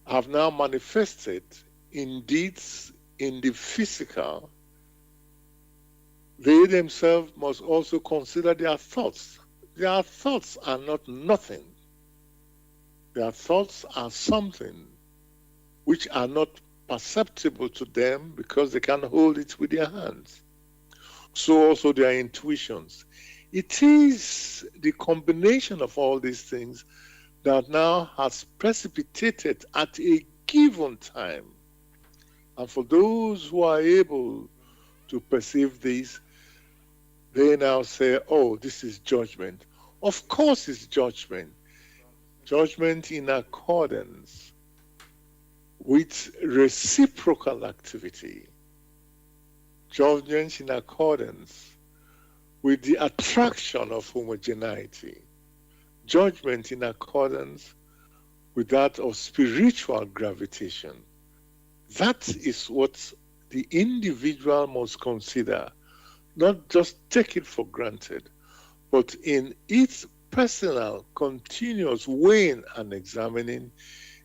have now manifested in deeds in the physical. They themselves must also consider their thoughts. Their thoughts are not nothing. Their thoughts are something which are not perceptible to them because they can't hold it with their hands. So also their intuitions. It is the combination of all these things that now has precipitated at a given time. And for those who are able to perceive this, they now say, oh, this is judgment. Of course, it's judgment. Judgment in accordance with reciprocal activity. Judgment in accordance with the attraction of homogeneity. Judgment in accordance with that of spiritual gravitation. That is what the individual must consider, not just take it for granted, but in its personal, continuous weighing and examining,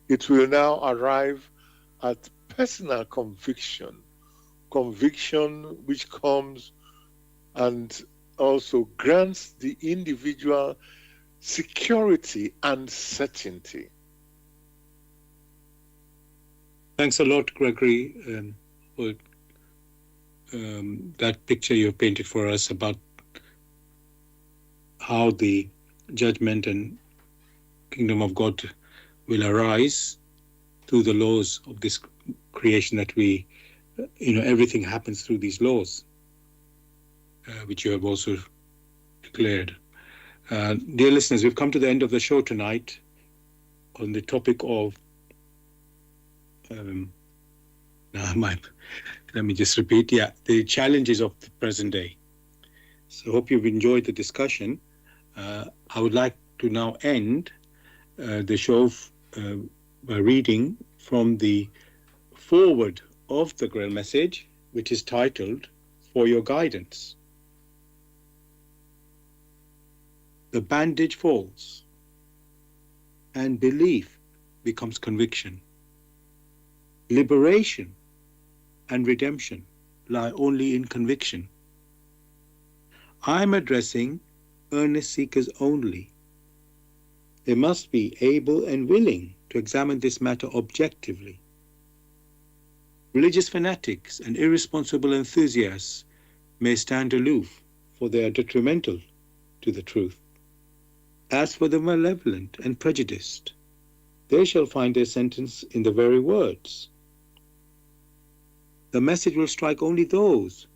it will now arrive at personal conviction, conviction which comes and also grants the individual security and certainty. Thanks a lot, Gregory, for that picture you've painted for us about how the judgment and kingdom of God will arise through the laws of this creation that we, everything happens through these laws, which you have also declared. Dear listeners, we've come to the end of the show tonight on the topic of let me just repeat, the challenges of the present day. So hope you've enjoyed the discussion. I would like to now end the show by reading from the foreword of the Grail message, which is titled, For Your Guidance. The bandage falls, and belief becomes conviction. Liberation and redemption lie only in conviction. I'm addressing earnest seekers only. They must be able and willing to examine this matter objectively. Religious fanatics and irresponsible enthusiasts may stand aloof, for they are detrimental to the truth. As for the malevolent and prejudiced, they shall find their sentence in the very words. The message will strike only those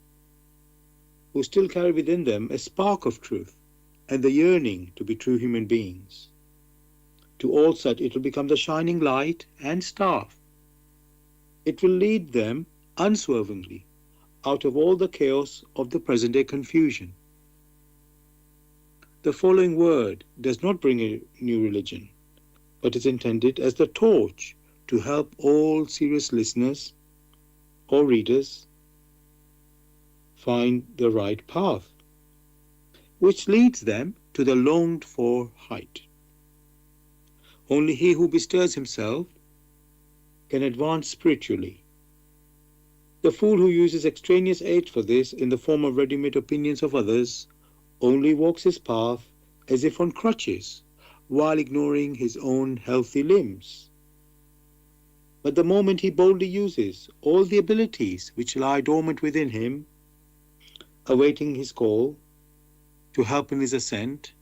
who still carry within them a spark of truth and the yearning to be true human beings. To all such it will become the shining light and staff. It will lead them unswervingly out of all the chaos of the present-day confusion. The following word does not bring a new religion, but is intended as the torch to help all serious listeners or readers find the right path, which leads them to the longed-for height. Only he who bestirs himself can advance spiritually. The fool who uses extraneous aid for this in the form of ready-made opinions of others only walks his path as if on crutches, while ignoring his own healthy limbs. But the moment he boldly uses all the abilities which lie dormant within him, awaiting his call to help in his ascent,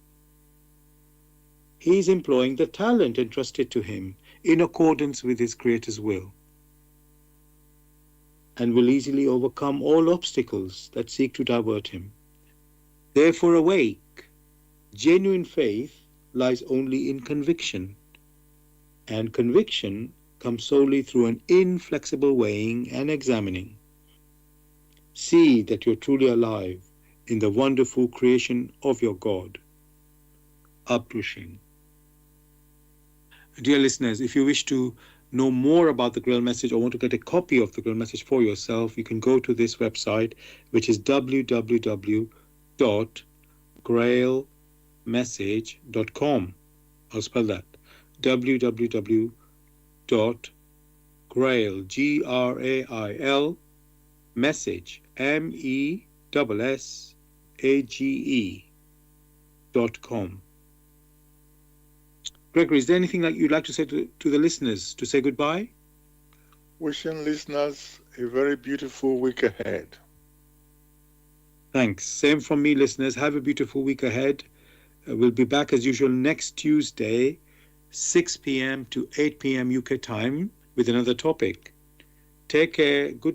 he is employing the talent entrusted to him in accordance with his Creator's will, and will easily overcome all obstacles that seek to divert him. Therefore awake, genuine faith lies only in conviction, and conviction comes solely through an inflexible weighing and examining. See that you're truly alive in the wonderful creation of your God. Uplishing. Dear listeners, if you wish to know more about the Grail message or want to get a copy of the Grail message for yourself, you can go to this website, which is www.grailmessage.com. I'll spell that. www.grail, Grail, message, MESSAGE.com. Gregory, is there anything that you'd like to say to the listeners to say goodbye? Wishing listeners a very beautiful week ahead. Thanks. Same from me, listeners. Have a beautiful week ahead. We'll be back as usual next Tuesday, 6 p.m. to 8 p.m. UK time with another topic. Take care. Good